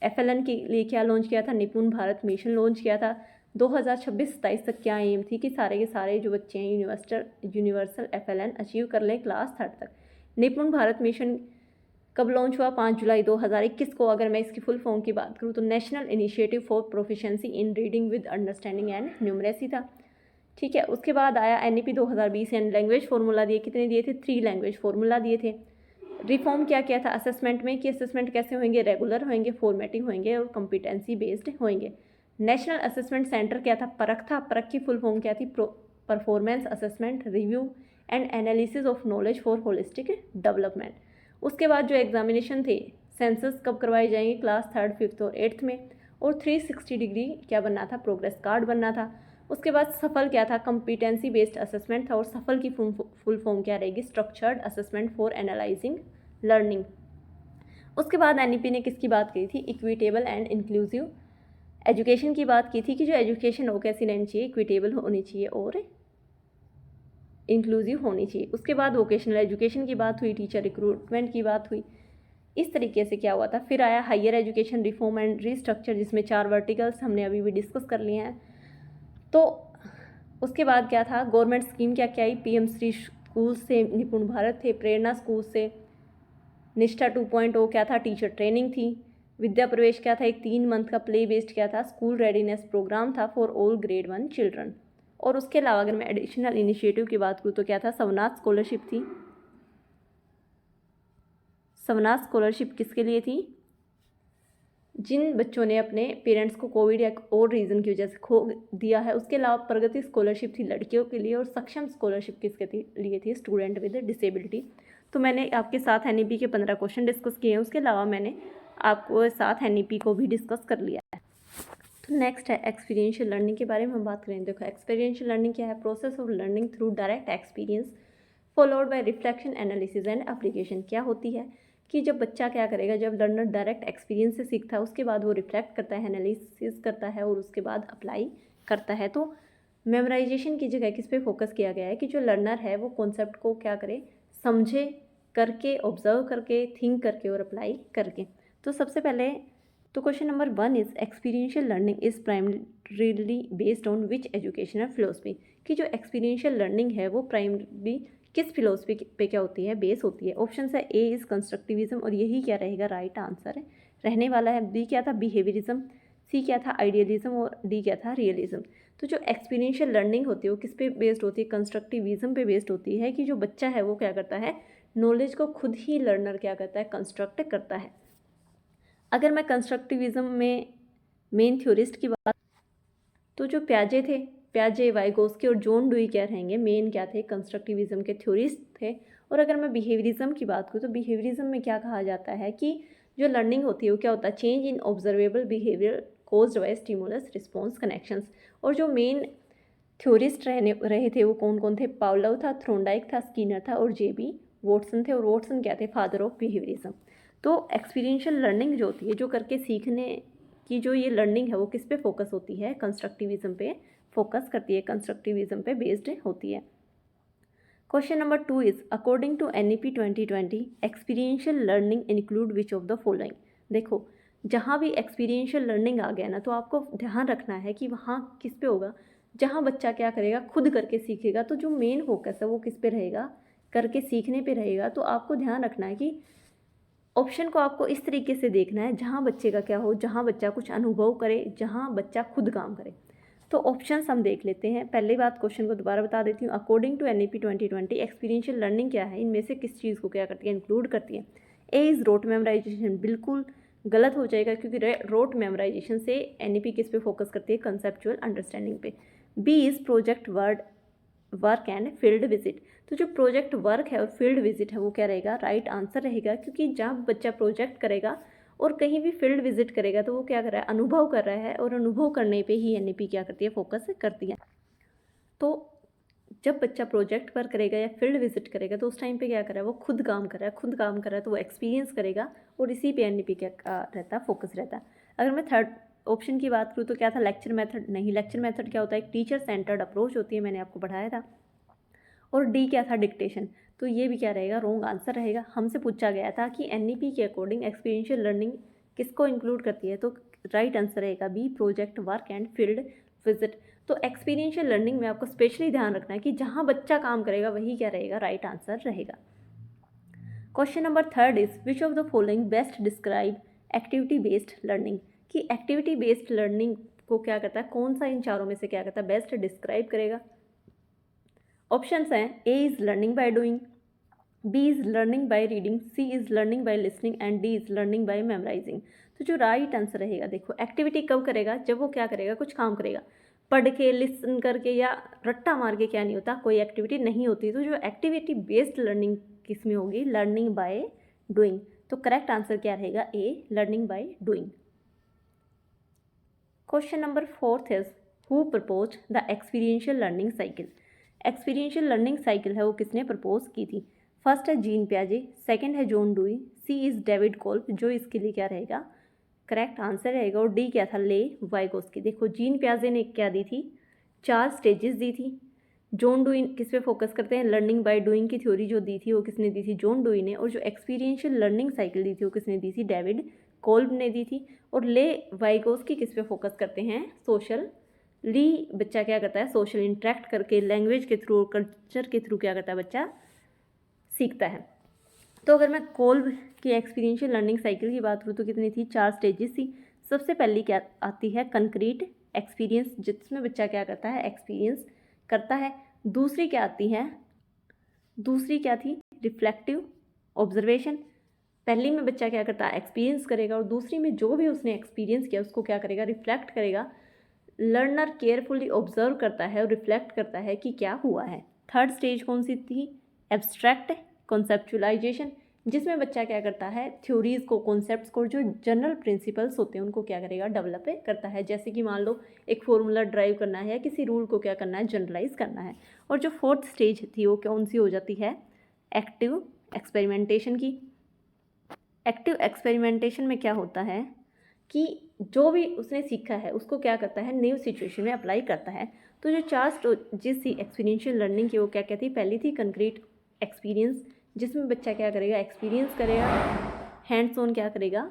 FLN के लिए क्या लॉन्च किया था, निपुण भारत मिशन लॉन्च किया था। 2026-27 तक क्या एम थी कि सारे के सारे जो बच्चे हैं यूनिवर्सल FLN अचीव कर लें क्लास 3 तक। निपुण भारत मिशन कब लॉन्च हुआ, 5 जुलाई 2021 को। अगर मैं इसकी फुल फॉर्म की बात करूँ तो national initiative for proficiency in reading with understanding and numeracy था, ठीक है। उसके बाद आया NEP 2020 एंड लैंग्वेज फार्मूला दिए, कितने दिए थे, 3 लैंग्वेज फार्मूला दिए थे। रिफॉर्म क्या किया था असेसमेंट में, कि असेसमेंट कैसे होंगे, रेगुलर होंगे, फॉर्मेटिंग होंगे, और कॉम्पिटेंसी बेस्ड होंगे। नेशनल असेसमेंट सेंटर क्या था, परख था। परख की फुल फॉर्म क्या थी, performance assessment, review and analysis of knowledge for holistic development. उसके बाद जो एग्जामिनेशन थे, सेंसस कब करवाए जाएंगे, क्लास 3rd, 5th और 8th में, और 360 डिग्री क्या बनना था, प्रोग्रेस कार्ड बनना था। उसके बाद सफल क्या था, कॉम्पिटेंसी बेस्ड असेसमेंट था, और सफल की फुल फॉर्म क्या रहेगी, structured assessment for analysing learning. उसके बाद NEP ने किसकी बात की थी, इक्विटेबल एंड इंक्लूसिव एजुकेशन की बात की थी, कि जो एजुकेशन हो कैसी रहनी चाहिए, इक्विटेबल होनी चाहिए और इंक्लूसिव होनी चाहिए। उसके बाद वोकेशनल एजुकेशन की बात हुई, टीचर रिक्रूटमेंट की बात हुई। इस तरीके से क्या हुआ था। फिर आया higher education reform and restructure, जिसमें 4 वर्टिकल्स हमने अभी भी डिस्कस कर लिए हैं। तो उसके बाद क्या था, गवर्नमेंट स्कीम क्या क्या आई, PM श्री स्कूल से निपुण भारत थे, प्रेरणा स्कूल से निष्ठा 2.0 क्या था, टीचर ट्रेनिंग थी। विद्या प्रवेश क्या था, एक 3 मंथ का प्ले बेस्ड क्या था, स्कूल रेडीनेस प्रोग्राम था फॉर ऑल ग्रेड 1 चिल्ड्रन। और उसके अलावा अगर मैं एडिशनल इनिशिएटिव की बात करूँ तो क्या था, सवनाथ स्कॉलरशिप थी। सवनाथ स्कॉलरशिप किसके लिए थी, जिन बच्चों ने अपने पेरेंट्स को कोविड या और रीज़न की वजह से खो दिया है। उसके अलावा प्रगति स्कॉलरशिप थी लड़कियों के लिए, और सक्षम स्कॉलरशिप किसके लिए थी, स्टूडेंट विद डिसेबिलिटी। तो मैंने आपके साथ NEP के 15 क्वेश्चन डिस्कस किए हैं। उसके अलावा मैंने आपको साथ NEP को भी डिस्कस कर लिया है। तो नेक्स्ट है एक्सपीरियंशियल लर्निंग के बारे में हम बात करें। देखो एक्सपीरियंशियल लर्निंग क्या है, process of learning through direct experience followed by reflection analysis and application. क्या होती है कि जब बच्चा क्या करेगा, जब लर्नर डायरेक्ट एक्सपीरियंस से सीखता है उसके बाद वो रिफ्लेक्ट करता है, एनालिसिस करता है और उसके बाद अप्लाई करता है। तो मेमोराइजेशन की जगह किस पे फोकस किया गया है कि जो लर्नर है वो कॉन्सेप्ट को क्या करे, समझे, करके, ऑब्जर्व करके, थिंक करके और अप्लाई करके। तो सबसे पहले तो question number 1 is experiential learning is primarily based on which educational philosophy. कि जो एक्सपीरियंशियल लर्निंग है वो प्राइमरी किस फिलोसफी पे क्या होती है, बेस होती है। ऑप्शन है ए इज कंस्ट्रक्टिविज्म और यही क्या रहेगा, राइट आंसर रहने वाला है। बी क्या था, बिहेवियरिज्म। सी क्या था, आइडियलिज्म। और डी क्या था, रियलिज्म। तो जो एक्सपीरियंशियल लर्निंग होती है वो किस पे बेस्ड होती है, कंस्ट्रक्टिविज्म पे बेस्ड होती है। कि जो बच्चा है वो क्या करता है, नॉलेज को खुद ही लर्नर क्या करता है, कंस्ट्रक्ट करता है। अगर मैं कंस्ट्रक्टिविज्म में मेन थ्योरिस्ट की बात, तो जो प्याजे थे, प्याजे, वाइगोस्की और जॉन डुई क्या रहेंगे, मेन क्या थे, कंस्ट्रक्टिविज्म के थ्योरिस्ट थे। और अगर मैं बिहेवियरिज्म की बात करूँ तो बिहेवियरिज्म में क्या कहा जाता है कि जो लर्निंग होती है वो क्या होता है, change in observable behaviour caused by stimulus response connections. और जो मेन थ्योरिस्ट रहे थे वो कौन कौन थे, पावलोव था, थ्रोंडाइक था, स्किनर था और जेबी वॉटसन थे। और वॉटसन क्या थे, फादर ऑफ बिहेवियरिज्म। तो एक्सपीरियंशियल लर्निंग जो होती है, जो करके सीखने की जो ये लर्निंग है वो किस पे फोकस होती है, कंस्ट्रक्टिविज्म पे फोकस करती है, कंस्ट्रक्टिविज्म पे बेस्ड होती है। Question number 2 is according to NEP 2020 experiential learning include which of the following. देखो जहाँ भी एक्सपीरियंशियल लर्निंग आ गया ना तो आपको ध्यान रखना है कि वहाँ किस पे होगा, जहाँ बच्चा क्या करेगा, खुद करके सीखेगा। तो जो मेन फोकस है वो किस पे रहेगा, करके सीखने पे रहेगा। तो आपको ध्यान रखना है कि ऑप्शन को आपको इस तरीके से देखना है जहाँ बच्चे का क्या हो, जहाँ बच्चा कुछ अनुभव करे, जहाँ बच्चा खुद काम करे। तो ऑप्शंस हम देख लेते हैं। पहली बात, क्वेश्चन को दोबारा बता देती हूँ। According to NEP 2020 experiential learning क्या है, इनमें से किस चीज़ को क्या करती है, इंक्लूड करती है। ए इज़ रोट मेमोराइजेशन, बिल्कुल गलत हो जाएगा क्योंकि रोट मेमोराइजेशन से NEP किस पे फोकस करती है, कंसेप्चुअल अंडरस्टैंडिंग पे। B is project work and field visit. तो जो प्रोजेक्ट वर्क है और फील्ड विजिट है वो क्या रहेगा, राइट आंसर रहेगा। क्योंकि जब बच्चा प्रोजेक्ट करेगा और कहीं भी फील्ड विजिट करेगा तो वो क्या कर रहा है, अनुभव कर रहा है। और अनुभव करने पे ही NEP क्या करती है, फोकस करती है। तो जब बच्चा प्रोजेक्ट पर करेगा या फील्ड विजिट करेगा तो उस टाइम पे क्या कर रहा है, वो खुद काम कर रहा है, खुद काम कर रहा है तो वो एक्सपीरियंस करेगा और इसी पे NEP क्या रहता है, फोकस रहता है। अगर मैं थर्ड ऑप्शन की बात करूँ तो क्या था, लेक्चर मेथड। नहीं, लेक्चर मेथड क्या होता है, एक टीचर सेंटर्ड अप्रोच होती है, मैंने आपको पढ़ाया था। और डी क्या था, डिक्टेशन। तो ये भी क्या रहेगा, रॉन्ग आंसर रहेगा। हमसे पूछा गया था कि NEP के अकॉर्डिंग एक्सपीरियंशियल लर्निंग किसको इंक्लूड करती है, तो राइट आंसर रहेगा B, project work and field visit. तो एक्सपीरियंशियल लर्निंग में आपको स्पेशली ध्यान रखना है कि जहाँ बच्चा काम करेगा वही क्या रहेगा, राइट आंसर रहेगा। Question number 3 is which of the following best describe activity based learning. कि एक्टिविटी बेस्ड लर्निंग को क्या करता है, कौन सा इन चारों में से क्या करता है, बेस्ट डिस्क्राइब करेगा। ऑप्शंस हैं, A is learning by doing, B is learning by reading, C is learning by listening and D is learning by memorising. तो जो राइट आंसर रहेगा, देखो एक्टिविटी कब करेगा, जब वो क्या करेगा, कुछ काम करेगा। पढ़ के, लिसन करके या रट्टा मार के क्या नहीं होता, कोई एक्टिविटी नहीं होती। तो जो एक्टिविटी बेस्ड लर्निंग किस में होगी, लर्निंग बाय डूइंग। तो करेक्ट आंसर क्या रहेगा, A, learning by doing. Question number 4 is who propose the experiential learning cycle. Experiential learning cycle है वो किसने प्रपोज की थी। फर्स्ट है जीन प्याजे, सेकंड है John Dewey, C is David Kolb, जो इसके लिए क्या रहेगा, करेक्ट आंसर रहेगा। और डी क्या था, ले वाइगोस्की। देखो जीन प्याजे ने क्या दी थी, 4 स्टेजेस दी थी। जॉन डुई किस पे फोकस करते हैं, लर्निंग बाय डूइंग की थ्योरी जो दी थी वो किसने दी थी, जॉन डुई ने। और जो एक्सपीरियंशियल लर्निंग साइकिल दी थी वो किसने दी थी, डेविड कोल्ब ने दी थी। और ले वाइगोस्की किस पे फोकस करते हैं, सोशल ली, बच्चा क्या करता है, सोशल इंटरेक्ट करके, लैंग्वेज के थ्रू, कल्चर के थ्रू क्या करता है, बच्चा सीखता है। तो अगर मैं कोल्ब की एक्सपीरियंशियल लर्निंग साइकिल की बात करूँ तो कितनी थी, 4 स्टेजेस थी। सबसे पहली क्या आती है, कंक्रीट एक्सपीरियंस, जिसमें बच्चा क्या करता है, एक्सपीरियंस करता है। दूसरी क्या आती है, दूसरी क्या थी, रिफ्लेक्टिव ऑब्जर्वेशन। पहली में बच्चा क्या करता है, एक्सपीरियंस करेगा, और दूसरी में जो भी उसने एक्सपीरियंस किया उसको क्या करेगा, रिफ्लेक्ट करेगा। लर्नर केयरफुली ऑब्जर्व करता है और रिफ्लेक्ट करता है कि क्या हुआ है। थर्ड स्टेज कौन सी थी, एब्स्ट्रैक्ट कॉन्सेप्चुलाइजेशन, जिसमें बच्चा क्या करता है, थ्योरीज़ को, कॉन्सेप्ट्स को, जो जनरल प्रिंसिपल्स होते हैं उनको क्या करेगा, डेवलप करता है। जैसे कि मान लो एक फॉर्मूला ड्राइव करना है या किसी रूल को क्या करना है, जनरलाइज करना है। और जो फोर्थ स्टेज थी वो कौन सी हो जाती है, एक्टिव एक्सपेरिमेंटेशन की। एक्टिव एक्सपेरिमेंटेशन में क्या होता है कि जो भी उसने सीखा है उसको क्या करता है, न्यू सिचुएशन में अप्लाई करता है। तो जो 4 स्टेजेस थी एक्सपीरियंशियल लर्निंग की वो क्या कहती है, पहली थी कंक्रीट एक्सपीरियंस, जिसमें बच्चा क्या करेगा, एक्सपीरियंस करेगा, हैंड्स ऑन क्या करेगा,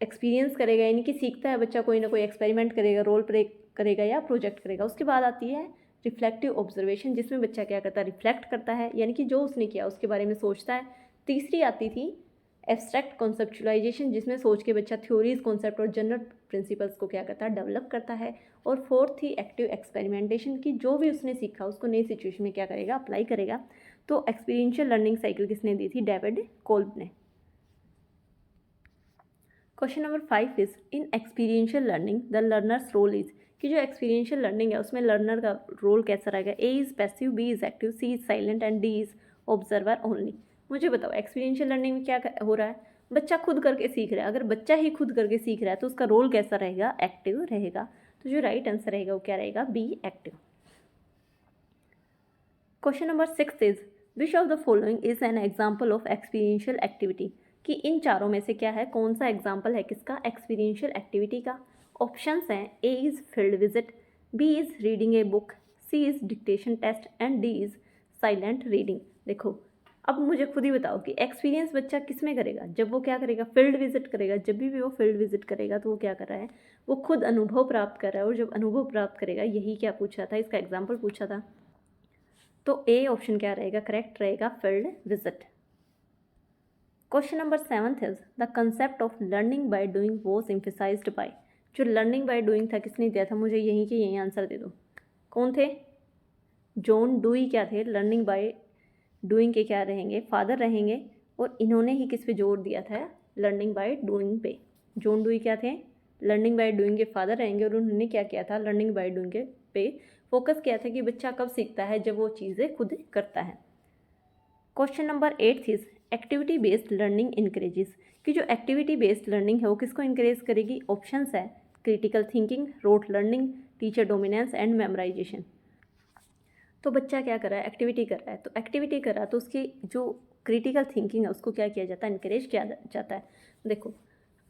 एक्सपीरियंस करेगा, यानी कि सीखता है बच्चा, कोई ना कोई एक्सपेरिमेंट करेगा, रोल प्ले करेगा या प्रोजेक्ट करेगा। उसके बाद आती है रिफ्लेक्टिव ऑब्जर्वेशन, जिसमें बच्चा क्या करता है, रिफ्लेक्ट करता है, यानी कि जो उसने किया उसके बारे में सोचता है। तीसरी आती थी एब्स्ट्रैक्ट कॉन्सेप्चुलाइजेशन, जिसमें सोच के बच्चा थ्योरीज, कॉन्सेप्ट और जनरल प्रिंसिपल्स को क्या करता है, डेवलप करता है। और फोर्थ थी एक्टिव एक्सपेरिमेंटेशन की, जो भी उसने सीखा उसको नई सिचुएशन में क्या करेगा, अप्लाई करेगा। तो एक्सपीरियंशियल लर्निंग साइकिल किसने दी थी, डेविड कोल्ब ने। Question number 5 is in experiential learning the learner's role is, कि जो एक्सपीरियंशियल लर्निंग है उसमें लर्नर का रोल कैसा रहेगा। A is passive, B is active, C is silent and D is observer only. मुझे बताओ एक्सपीरियंशियल लर्निंग में क्या हो रहा है, बच्चा खुद करके सीख रहा है। अगर बच्चा ही खुद करके सीख रहा है तो उसका रोल कैसा रहेगा, एक्टिव रहेगा। तो जो राइट आंसर रहेगा वो क्या रहेगा, be active. Question number 6 is which of the following is an example of experiential activity, कि इन चारों में से क्या है, कौन सा एग्जाम्पल है किसका, एक्सपीरियंशियल एक्टिविटी का। ऑप्शंस हैं, A is field visit, B is reading a book, C is dictation test and D is silent reading. देखो अब मुझे खुद ही बताओ कि एक्सपीरियंस बच्चा किस में करेगा, जब वो क्या करेगा, फील्ड विजिट करेगा। जब भी वो फील्ड विजिट करेगा तो वो क्या कर रहा है, वो खुद अनुभव प्राप्त कर रहा है। और जब अनुभव प्राप्त करेगा, यही क्या पूछा था, इसका एग्जाम्पल पूछा था। तो ए ऑप्शन क्या रहेगा, करेक्ट रहेगा, field visit. Question number 7 is the concept of learning by doing was emphasised by, जो लर्निंग बाय डूइंग था किसने दिया था, मुझे यहीं के यहीं आंसर दे दो। कौन थे, जॉन डुई क्या थे, लर्निंग बाय डूइंग के क्या रहेंगे, फादर रहेंगे। और इन्होंने ही किस पे जोर दिया था, लर्निंग बाय डूइंग पे। जॉन डुई क्या थे, लर्निंग बाय डूइंग के फादर रहेंगे। और उन्होंने क्या किया था, लर्निंग बाय डूइंग के पे फोकस किया था कि बच्चा कब सीखता है, जब वो चीज़ें खुद करता है। Question number 8 is activity based learning increases, कि जो एक्टिविटी बेस्ड लर्निंग है वो किसको इनक्रेज करेगी। ऑप्शंस है, critical thinking, rote learning, teacher dominance and memorisation. तो बच्चा क्या कर रहा है, एक्टिविटी कर रहा है। तो एक्टिविटी कर रहा है तो उसकी जो क्रिटिकल थिंकिंग है उसको क्या किया जाता है, इनक्रेज किया जाता है। देखो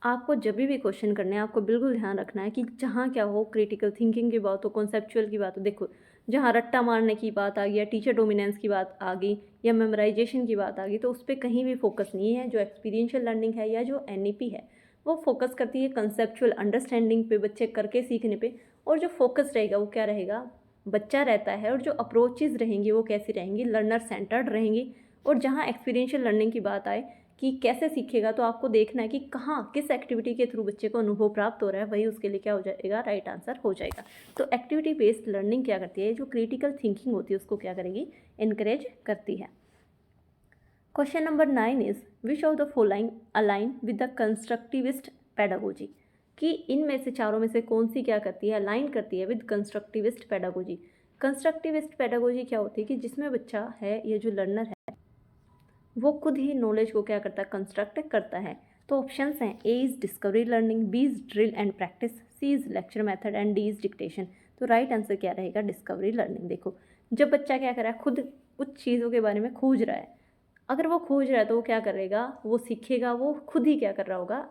आपको जब भी क्वेश्चन करने हैं आपको बिल्कुल ध्यान रखना है कि जहाँ क्या हो, क्रिटिकल थिंकिंग की बात हो, कॉन्सेप्चुअल की बात हो। देखो जहाँ रट्टा मारने की बात आ गई या टीचर डोमिनेंस की बात आ गई या मेमोराइजेशन की बात आ गई, तो उस पर कहीं भी फोकस नहीं है। जो एक्सपीरियंशियल लर्निंग है या जो एनईपी है वो फोकस करती है कंसेप्चुअल अंडरस्टैंडिंग पे, बच्चे करके सीखने पे। और जो फोकस रहेगा वो क्या रहेगा, बच्चा रहता है। और जो अप्रोचेज़ रहेंगी वो कैसी रहेंगी, लर्नर सेंटर्ड रहेंगी। और जहाँ एक्सपीरियंशियल लर्निंग की बात आए कि कैसे सीखेगा, तो आपको देखना है कि कहाँ किस एक्टिविटी के थ्रू बच्चे को अनुभव प्राप्त हो रहा है, वही उसके लिए क्या हो जाएगा, राइट आंसर हो जाएगा। तो एक्टिविटी बेस्ड लर्निंग क्या करती है, जो क्रिटिकल थिंकिंग होती है उसको क्या करेगी, इनकरेज करती है। Question number 9 is which of the following align with the constructivist pedagogy, कि इनमें से चारों में से कौन सी क्या करती है, अलाइन करती है with constructivist pedagogy. Constructivist pedagogy क्या होती है कि जिसमें बच्चा है या जो लर्नर है वो खुद ही नॉलेज को क्या करता है, कंस्ट्रक्ट करता है। तो ऑप्शंस हैं, A is discovery learning, B is drill and practice, C is lecture method and D is dictation. तो राइट आंसर क्या रहेगा, डिस्कवरी लर्निंग। देखो जब बच्चा क्या कर रहा है, खुद कुछ चीज़ों के बारे में खोज रहा है, अगर वो खोज रहा है तो वो क्या करेगा, वो सीखेगा, वो खुद ही क्या कर रहा होगा,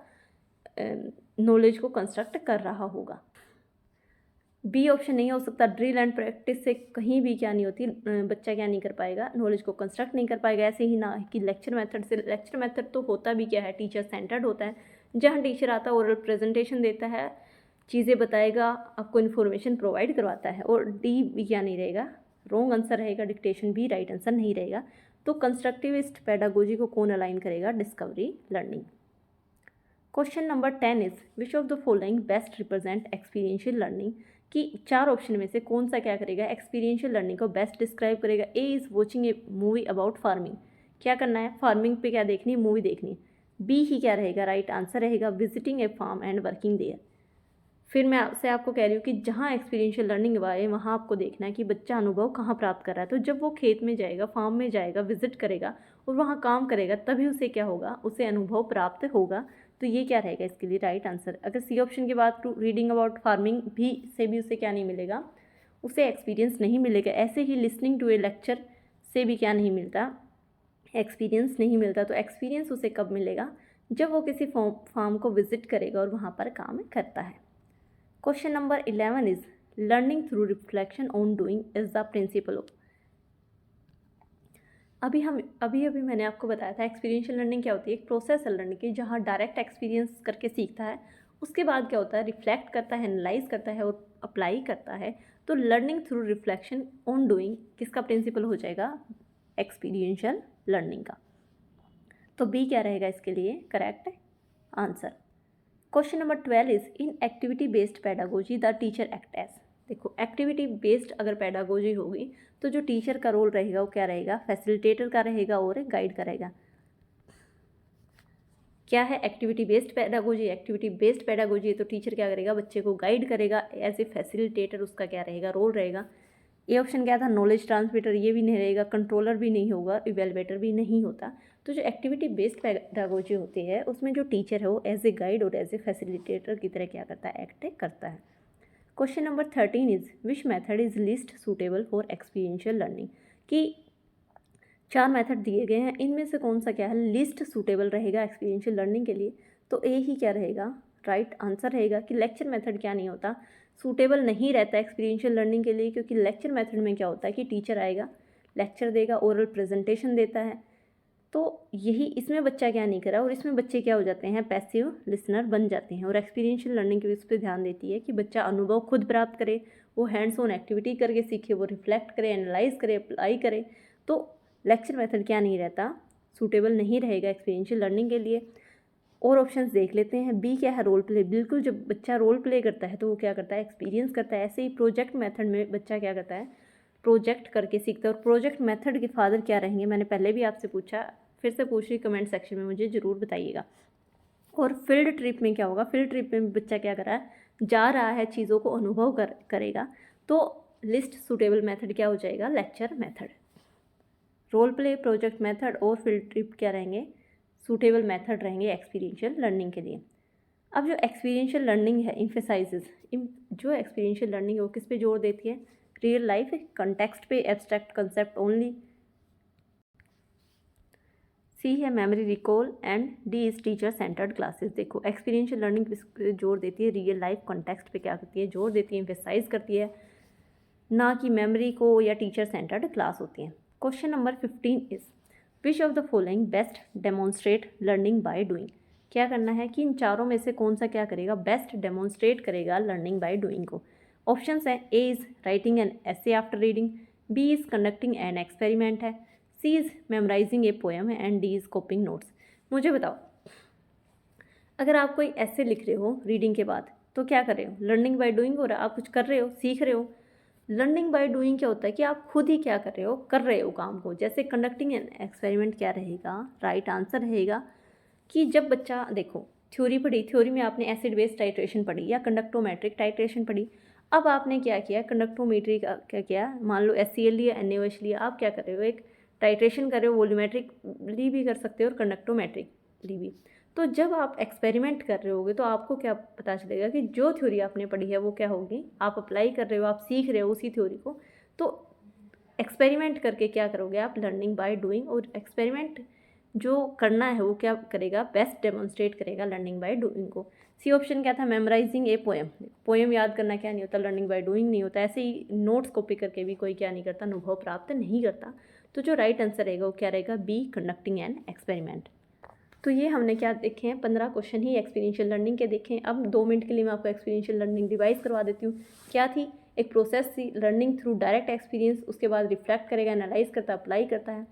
नॉलेज को कंस्ट्रक्ट कर रहा होगा। बी ऑप्शन नहीं हो सकता, ड्रिल एंड प्रैक्टिस से कहीं भी क्या नहीं होती, बच्चा क्या नहीं कर पाएगा, नॉलेज को कंस्ट्रक्ट नहीं कर पाएगा। ऐसे ही ना कि लेक्चर मेथड से, लेक्चर मेथड तो होता भी क्या है, टीचर सेंटर्ड होता है, जहाँ टीचर आता है ओरल प्रेजेंटेशन देता है, चीज़ें बताएगा, आपको इन्फॉर्मेशन प्रोवाइड करवाता है। और डी भी क्या नहीं रहेगा, रॉन्ग आंसर रहेगा, डिक्टेशन भी राइट आंसर नहीं रहेगा। तो कंस्ट्रक्टिविस्ट पेडागोजी को कौन अलाइन करेगा, discovery learning. Question number 10 is which of the following best represent experiential learning, कि चार ऑप्शन में से कौन सा क्या करेगा, एक्सपीरियंशियल लर्निंग को बेस्ट डिस्क्राइब करेगा। A is watching A movie about farming, क्या करना है, फार्मिंग पे क्या देखनी है, मूवी देखनी है। बी ही क्या रहेगा, राइट आंसर रहेगा, visiting a farm and working there. फिर मैं आपसे आपको कह रही हूँ कि जहाँ एक्सपीरियंशियल लर्निंग हुआ है वहाँ आपको देखना है कि बच्चा अनुभव कहाँ प्राप्त कर रहा है। तो जब वो खेत में जाएगा, फार्म में जाएगा, विजिट करेगा और वहाँ काम करेगा, तभी उसे क्या होगा, उसे अनुभव प्राप्त होगा। तो ये क्या रहेगा इसके लिए राइट आंसर। अगर सी ऑप्शन की बात टू रीडिंग अबाउट फार्मिंग भी उसे क्या नहीं मिलेगा, उसे एक्सपीरियंस नहीं मिलेगा। ऐसे ही लिसनिंग टू ए लेक्चर से भी क्या नहीं मिलता, एक्सपीरियंस नहीं मिलता। तो एक्सपीरियंस उसे कब मिलेगा, जब वो किसी फार्म को विजिट करेगा और वहाँ पर काम करता है। Question number 11 is learning through reflection on doing is the principle of. अभी मैंने आपको बताया था एक्सपीरियंशियल लर्निंग क्या होती है, एक प्रोसेस है लर्निंग की जहाँ डायरेक्ट एक्सपीरियंस करके सीखता है, उसके बाद क्या होता है, रिफ्लेक्ट करता है, एनालाइज करता है और अप्लाई करता है। तो learning through reflection on doing किसका प्रिंसिपल हो जाएगा, एक्सपीरियंशियल लर्निंग का। तो बी क्या रहेगा इसके लिए correct answer. Question number 12 is in activity based pedagogy the teacher act as. देखो एक्टिविटी बेस्ड अगर पेडागोजी होगी तो जो टीचर का रोल रहेगा वो क्या रहेगा, फैसिलिटेटर का रहेगा और गाइड का रहेगा। क्या है activity based pedagogy, activity based pedagogy है तो टीचर क्या करेगा, बच्चे को गाइड करेगा, एज ए फैसिलिटेटर उसका क्या रहेगा, रोल रहेगा। ये ऑप्शन क्या था, नॉलेज ट्रांसमीटर, ये भी नहीं रहेगा, कंट्रोलर भी नहीं होगा, इवेलुएटर भी नहीं होता। तो जो एक्टिविटी बेस्ड पेडागोजी होती है उसमें जो टीचर है वो एज ए गाइड और एज ए फैसिलिटेटर की तरह क्या करता है, एक्ट करता है। Question number 13 is which method is list suitable for experiential learning. कि 4 मेथड दिए गए हैं, इनमें से कौन सा क्या है लिस्ट सूटेबल रहेगा एक्सपीरियंशियल लर्निंग के लिए। तो ए ही क्या रहेगा राइट आंसर रहेगा कि लेक्चर मेथड क्या नहीं होता, सूटेबल नहीं रहता एक्सपीरियंशियल लर्निंग के लिए। क्योंकि लेक्चर मेथड में क्या होता है कि टीचर आएगा, लेक्चर देगा, ओरल प्रेजेंटेशन देता है, तो यही इसमें बच्चा क्या नहीं करा और इसमें बच्चे क्या हो जाते हैं, पैसिव लिसनर बन जाते हैं। और एक्सपीरियंशियल लर्निंग की इस पर ध्यान देती है कि बच्चा अनुभव खुद प्राप्त करे, वो हैंड्स ऑन एक्टिविटी करके सीखे, वो रिफ्लेक्ट करे, एनालाइज करे, अप्लाई करे। तो लेक्चर मेथड क्या नहीं रहता, सूटेबल नहीं रहेगा एक्सपीरियंशियल लर्निंग के लिए। और ऑप्शंस देख लेते हैं। बी क्या है, रोल प्ले। बिल्कुल जब बच्चा रोल प्ले करता है तो वो क्या करता है, एक्सपीरियंस करता है। ऐसे ही प्रोजेक्ट मेथड में बच्चा क्या करता है, प्रोजेक्ट करके सीखता है। और प्रोजेक्ट मेथड के फादर क्या रहेंगे, मैंने पहले भी आपसे पूछा, फिर से पूछ रही, कमेंट सेक्शन में मुझे ज़रूर बताइएगा। और फील्ड ट्रिप में क्या होगा, फील्ड ट्रिप में बच्चा क्या कर रहा है, जा रहा है, चीज़ों को अनुभव करेगा। तो लिस्ट सूटेबल मेथड क्या हो जाएगा, lecture method. Role play, project method और फील्ड ट्रिप क्या रहेंगे, सूटेबल मेथड रहेंगे एक्सपीरियंशियल लर्निंग के लिए। अब जो एक्सपीरियंशियल लर्निंग है इम्फेसाइजेस, जो एक्सपीरियंशियल लर्निंग है वो किस पे जोर देती है, रियल लाइफ कंटेक्स्ट पे, एब्स्ट्रैक्ट कंसेप्ट ओनली। सी है memory recall and D is teacher centred classes. देखो एक्सपीरियंशियल लर्निंग किस पे जोर देती है, रियल लाइफ कॉन्टेक्स्ट पे क्या करती है, जोर देती है, एम्फेसाइज करती है, ना कि मेमोरी को या टीचर सेंटर्ड क्लास होती है। Question number 15 is which of the following best demonstrate learning by doing. क्या करना है कि इन चारों में से कौन सा क्या करेगा, बेस्ट डेमोन्स्ट्रेट करेगा लर्निंग बाय डूइंग को। ऑप्शंस हैं, A is writing an essay after reading, B is conducting an experiment है, C is memorising a poem है and D is copying notes. मुझे बताओ, अगर आप कोई ऐसे लिख रहे हो रीडिंग के बाद तो क्या कर रहे हो, लर्निंग बाय डूइंग हो रहा है, आप कुछ कर रहे हो, सीख रहे हो। लर्निंग बाय डूइंग क्या होता है कि आप खुद ही क्या कर रहे हो काम को। जैसे कंडक्टिंग एन एक्सपेरिमेंट क्या रहेगा, राइट आंसर रहेगा कि जब बच्चा, देखो थ्योरी पढ़ी, थ्योरी में आपने एसिड बेस टाइट्रेशन पढ़ी या कंडक्टोमेट्रिक टाइट्रेशन पढ़ी। अब आपने क्या किया, कंडक्टोमेट्री का क्या किया, मान लो HCl लिया, NaOH लिया, आप क्या कर रहे हो, एक टाइट्रेशन कर रहे हो, वॉल्यूमेट्रिकली भी कर सकते हो और कंडक्टोमेट्रिकली भी। तो जब आप एक्सपेरिमेंट कर रहे होगे तो आपको क्या पता चलेगा कि जो थ्योरी आपने पढ़ी है वो क्या होगी, आप अप्लाई कर रहे हो, आप सीख रहे हो उसी थ्योरी को। तो एक्सपेरिमेंट करके क्या करोगे आप, लर्निंग बाय डूइंग। और एक्सपेरिमेंट जो करना है वो क्या करेगा, बेस्ट डेमोन्स्ट्रेट करेगा लर्निंग बाय डूइंग को। सी ऑप्शन क्या था, मेमोराइजिंग ए पोएम। पोएम याद करना क्या नहीं होता, लर्निंग बाय डूइंग नहीं होता। ऐसे ही नोट्स कॉपी करके भी कोई क्या नहीं करता, अनुभव प्राप्त नहीं करता। तो जो राइट आंसर रहेगा वो क्या रहेगा, बी कंडक्टिंग एन एक्सपेरिमेंट। तो ये हमने क्या देखे हैं, 15 क्वेश्चन ही एक्सपीरियंशियल लर्निंग के देखे हैं। अब 2 मिनट के लिए मैं आपको एक्सपीरियंशियल लर्निंग रिवाइज करवा देती हूँ। क्या थी, एक प्रोसेस थी, लर्निंग थ्रू डायरेक्ट एक्सपीरियंस, उसके बाद रिफ्लेक्ट करेगा, एनालाइज करता है, अप्लाई करता है।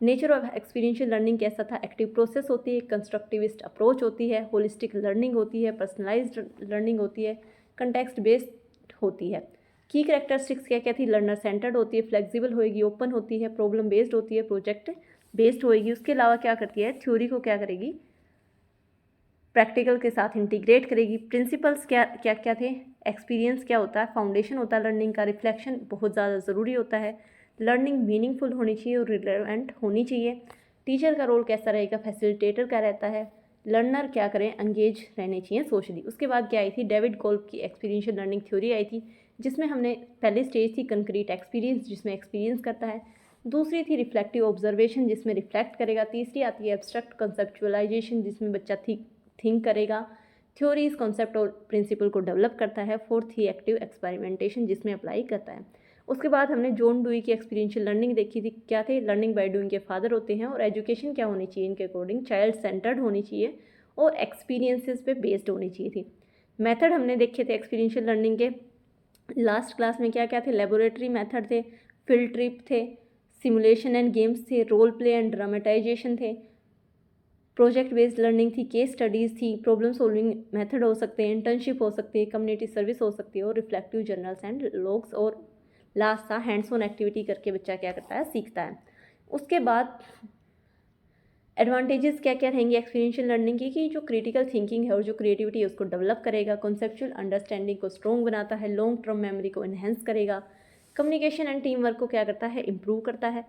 नेचर ऑफ एक्सपीरियंशियल लर्निंग कैसा था, एक्टिव प्रोसेस होती है, कंस्ट्रक्टिविस्ट अप्रोच होती है, होलिस्टिक लर्निंग होती है, पर्सनलाइज्ड लर्निंग होती है, कंटेक्स्ट बेस्ड होती है। की कैरेक्टरिस्टिक्स क्या क्या थी, लर्नर सेंटर्ड होती है, फ्लेक्सिबल होएगी, ओपन होती है, प्रॉब्लम बेस्ड होती है, प्रोजेक्ट बेस्ड होएगी। उसके अलावा क्या करती है, थ्योरी को क्या करेगी, प्रैक्टिकल के साथ इंटीग्रेट करेगी। प्रिंसिपल्स क्या क्या क्या थे, एक्सपीरियंस क्या होता है, फाउंडेशन होता है लर्निंग का, रिफ्लेक्शन बहुत ज़्यादा ज़रूरी होता है, लर्निंग मीनिंगफुल होनी चाहिए और रिलेवेंट होनी चाहिए, टीचर का रोल कैसा रहेगा, फैसिलिटेटर का रहता है, लर्नर क्या करें, एंगेज रहने चाहिए सोशली। उसके बाद क्या आई थी, डेविड कोल्ब की एक्सपीरियंशियल लर्निंग थ्योरी आई थी, जिसमें हमने पहली स्टेज थी कंक्रीट एक्सपीरियंस, जिसमें एक्सपीरियंस करता है, दूसरी थी रिफ्लेक्टिव ऑब्जर्वेशन, जिसमें रिफ्लेक्ट करेगा, तीसरी आती है एब्स्ट्रैक्ट कंसेप्चुअलाइजेशन, जिसमें बच्चा थिंक करेगा, थ्योरीज कॉन्सेप्ट और प्रिंसिपल को डेवलप करता है, फोर्थ ही एक्टिव एक्सपेरिमेंटेशन, जिसमें अप्लाई करता है। उसके बाद हमने जॉन डुई की एक्सपीरियंशियल लर्निंग देखी थी, क्या थे, लर्निंग बाय डूइंग के फादर होते हैं, और एजुकेशन क्या होनी चाहिए इनके अकॉर्डिंग, चाइल्ड सेंटर्ड होनी चाहिए और एक्सपीरियंसेस पे बेस्ड होनी चाहिए थी। मेथड हमने देखे थे एक्सपीरियंशियल लर्निंग के लास्ट क्लास में, क्या क्या थे, लेबोरेटरी मेथड थे, फील्ड ट्रिप थे, सिमुलेशन एंड गेम्स थे, रोल प्ले एंड ड्रामेटाइजेशन थे, प्रोजेक्ट बेस्ड लर्निंग थी, केस स्टडीज़ थी, प्रॉब्लम सॉल्विंग मेथड हो सकते हैं, इंटर्नशिप हो सकती है, कम्युनिटी सर्विस हो सकती है, और रिफ्लेक्टिव जर्नल्स एंड लॉग्स, और लास्ट था हैंड्स ऑन एक्टिविटी करके बच्चा क्या करता है, सीखता है। उसके बाद एडवांटेजेस क्या क्या रहेंगे एक्सपीरियंशियल लर्निंग की, कि जो क्रिटिकल थिंकिंग है और जो क्रिएटिविटी है उसको डेवलप करेगा, कॉन्सेप्चुअल अंडरस्टैंडिंग को स्ट्रॉन्ग बनाता है, लॉन्ग टर्म मेमोरी को इन्हेंस करेगा, कम्युनिकेशन एंड टीम वर्क को क्या करता है, इंप्रूव करता है,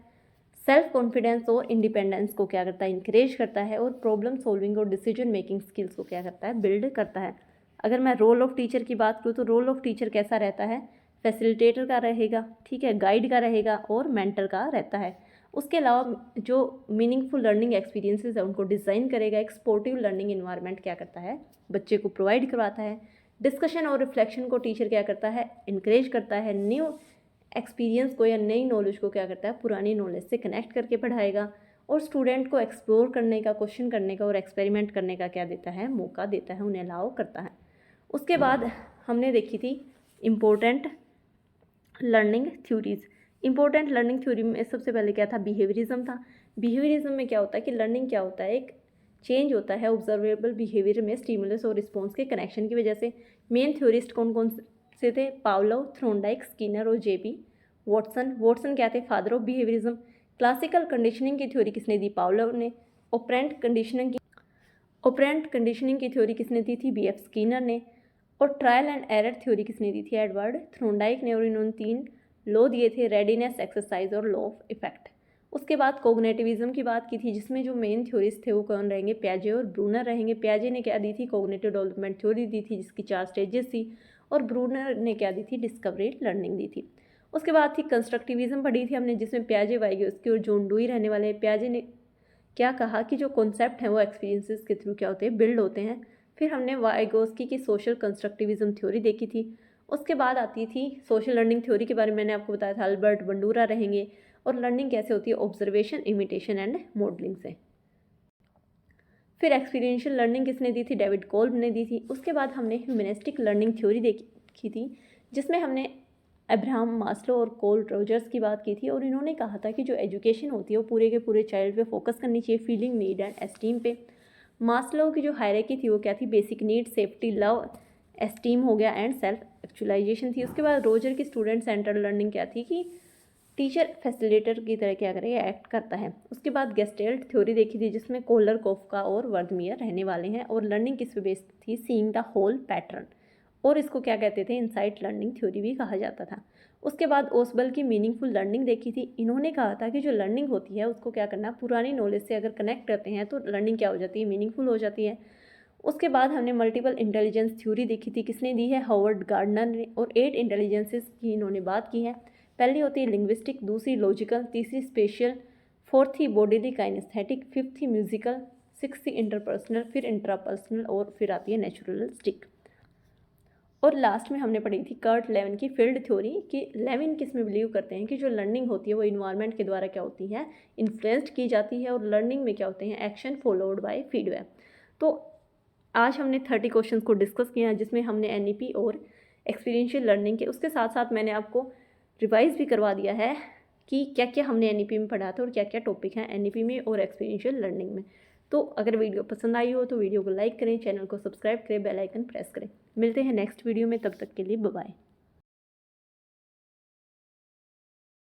सेल्फ कॉन्फिडेंस और इंडिपेंडेंस को क्या करता है, इंकरेज करता है, और प्रॉब्लम सॉल्विंग और डिसीजन मेकिंग स्किल्स को क्या करता है, बिल्ड करता है। अगर मैं रोल ऑफ टीचर की बात करूँ तो रोल ऑफ टीचर कैसा रहता है, फैसिलिटेटर का रहेगा, ठीक है, गाइड का रहेगा और मेंटर का रहता है। उसके अलावा जो मीनिंगफुल लर्निंग एक्सपीरियंसेस है उनको डिज़ाइन करेगा, एक स्पोर्टिव लर्निंग इन्वायरमेंट क्या करता है, बच्चे को प्रोवाइड करवाता है, डिस्कशन और रिफ्लेक्शन को टीचर क्या करता है, इनकरेज करता है, न्यू एक्सपीरियंस को या नई नॉलेज को क्या करता है, पुरानी नॉलेज से कनेक्ट करके पढ़ाएगा, और स्टूडेंट को एक्सप्लोर करने का, क्वेश्चन करने का और एक्सपेरिमेंट करने का क्या देता है, मौका देता है, उन्हें अलाउ करता है। उसके बाद हमने देखी थी important learning theories. Important learning theory में सबसे पहले क्या था, बिहेवियरिज्म था। बिहेवियरिज्म में क्या होता है कि लर्निंग क्या होता है, एक चेंज होता है ऑब्जर्वेबल बिहेवियर में स्टिमुलस और रिस्पॉन्स के कनेक्शन की वजह से। मेन थ्योरिस्ट कौन कौन से थे, पावलोव, थ्रोनडाइक, स्किनर और जेबी वॉटसन। वॉटसन क्या थे, father of behaviourism. Classical conditioning की थ्योरी किसने दी, पावलोव ने। ऑपरेंट कंडीशनिंग की थ्योरी किसने दी थी, बी.एफ. स्किनर ने। और ट्रायल एंड एरर थ्योरी किसने दी थी, एडवर्ड थ्रोनडाइक ने। और इन्होंने 3 लॉ दिए थे, रेडीनेस, एक्सरसाइज और लॉ ऑफ इफेक्ट। उसके बाद कोग्निटिविज्म की बात की थी, जिसमें जो मेन थ्योरिस्ट थे वो कौन रहेंगे, प्याजे और ब्रूनर रहेंगे। प्याजे ने क्या दी थी, कोग्निटिव डेवलपमेंट थ्योरी दी थी, जिसकी 4 स्टेजेस थी, और ब्रूनर ने क्या दी थी, डिस्कवरी लर्निंग दी थी। उसके बाद थी कंस्ट्रक्टिविज्म पढ़ी थी हमने, जिसमें प्याजे, वाइगोस्की और जॉन डुई रहने वाले हैं। प्याजे ने क्या कहा कि जो कॉन्सेप्ट हैं वो एक्सपीरियंसेस के थ्रू क्या होते हैं, बिल्ड होते हैं। फिर हमने वाइगोस्की की सोशल कंस्ट्रक्टिविज्म थ्योरी देखी थी। उसके बाद आती थी सोशल लर्निंग थ्योरी के बारे में मैंने आपको बताया था, अल्बर्ट बंडूरा रहेंगे। और लर्निंग कैसे होती है, ऑब्जर्वेशन, इमिटेशन एंड मॉडलिंग से। फिर एक्सपीरियंशियल लर्निंग किसने दी थी, डेविड कोल्ब ने दी थी। उसके बाद हमने ह्यूमनिस्टिक लर्निंग थ्योरी देखी थी, जिसमें हमने अब्राहम मास्लो और कोल रोजर्स की बात की थी। और इन्होंने कहा था कि जो एजुकेशन होती है वो पूरे के पूरे चाइल्ड पे फोकस करनी चाहिए, फीलिंग, नीड एंड एस्टीम पे। मास्लो की जो हायरार्की थी वो क्या थी, basic need, safety, love, esteem हो गया एंड सेल्फ एक्चुअलाइजेशन थी। उसके बाद रोजर की स्टूडेंट सेंटर लर्निंग क्या थी, कि टीचर फैसिलिटेटर की तरह क्या करेगा, एक्ट करता है। उसके बाद गेस्टेल्ट थ्योरी देखी थी, जिसमें कोलर, कोफ्का और वर्दमियर रहने वाले हैं। और लर्निंग किस पे बेस्ड थी, सीइंग द होल पैटर्न, और इसको क्या कहते थे, इनसाइट लर्निंग थ्योरी भी कहा जाता था। उसके बाद ओसबल की मीनिंगफुल लर्निंग देखी थी। इन्होंने कहा था कि जो लर्निंग होती है उसको क्या करना, पुरानी नॉलेज से अगर कनेक्ट करते हैं तो लर्निंग क्या हो जाती है, मीनिंगफुल हो जाती है। उसके बाद हमने मल्टीपल इंटेलिजेंस थ्योरी देखी थी, किसने दी है, हार्वर्ड गार्डनर ने। और 8 इंटेलिजेंसेस की इन्होंने बात की है। पहली होती है लिंग्विस्टिक, दूसरी लॉजिकल, तीसरी स्पेशियल, फोर्थ थी बॉडीली काइनेस्थेटिक, फिफ्थ थी म्यूजिकल, सिक्स थी इंटरपर्सनल, फिर इंट्रापर्सनल, और फिर आती है नेचुरलिस्टिक। और लास्ट में हमने पढ़ी थी कर्ट लेविन की फील्ड थ्योरी, कि लेविन किस में बिलीव करते हैं कि जो लर्निंग होती है वो इन्वायरमेंट के द्वारा क्या होती है, इन्फ्लुएंस्ड की जाती है। और लर्निंग में क्या होते हैं, एक्शन फॉलोड बाय फीडबैक। तो आज हमने 30 क्वेश्चन को डिस्कस किया है, जिसमें हमने एनईपी और एक्सपीरियंशियल लर्निंग के, उसके साथ साथ मैंने आपको रिवाइज भी करवा दिया है कि क्या क्या हमने एनईपी में पढ़ा था और क्या क्या टॉपिक हैं एनईपी में और एक्सपीरियंशियल लर्निंग में। तो अगर वीडियो पसंद आई हो तो वीडियो को लाइक करें, चैनल को सब्सक्राइब करें, बेल आइकन प्रेस करें। मिलते हैं नेक्स्ट वीडियो में, तब तक के लिए बाय बाय।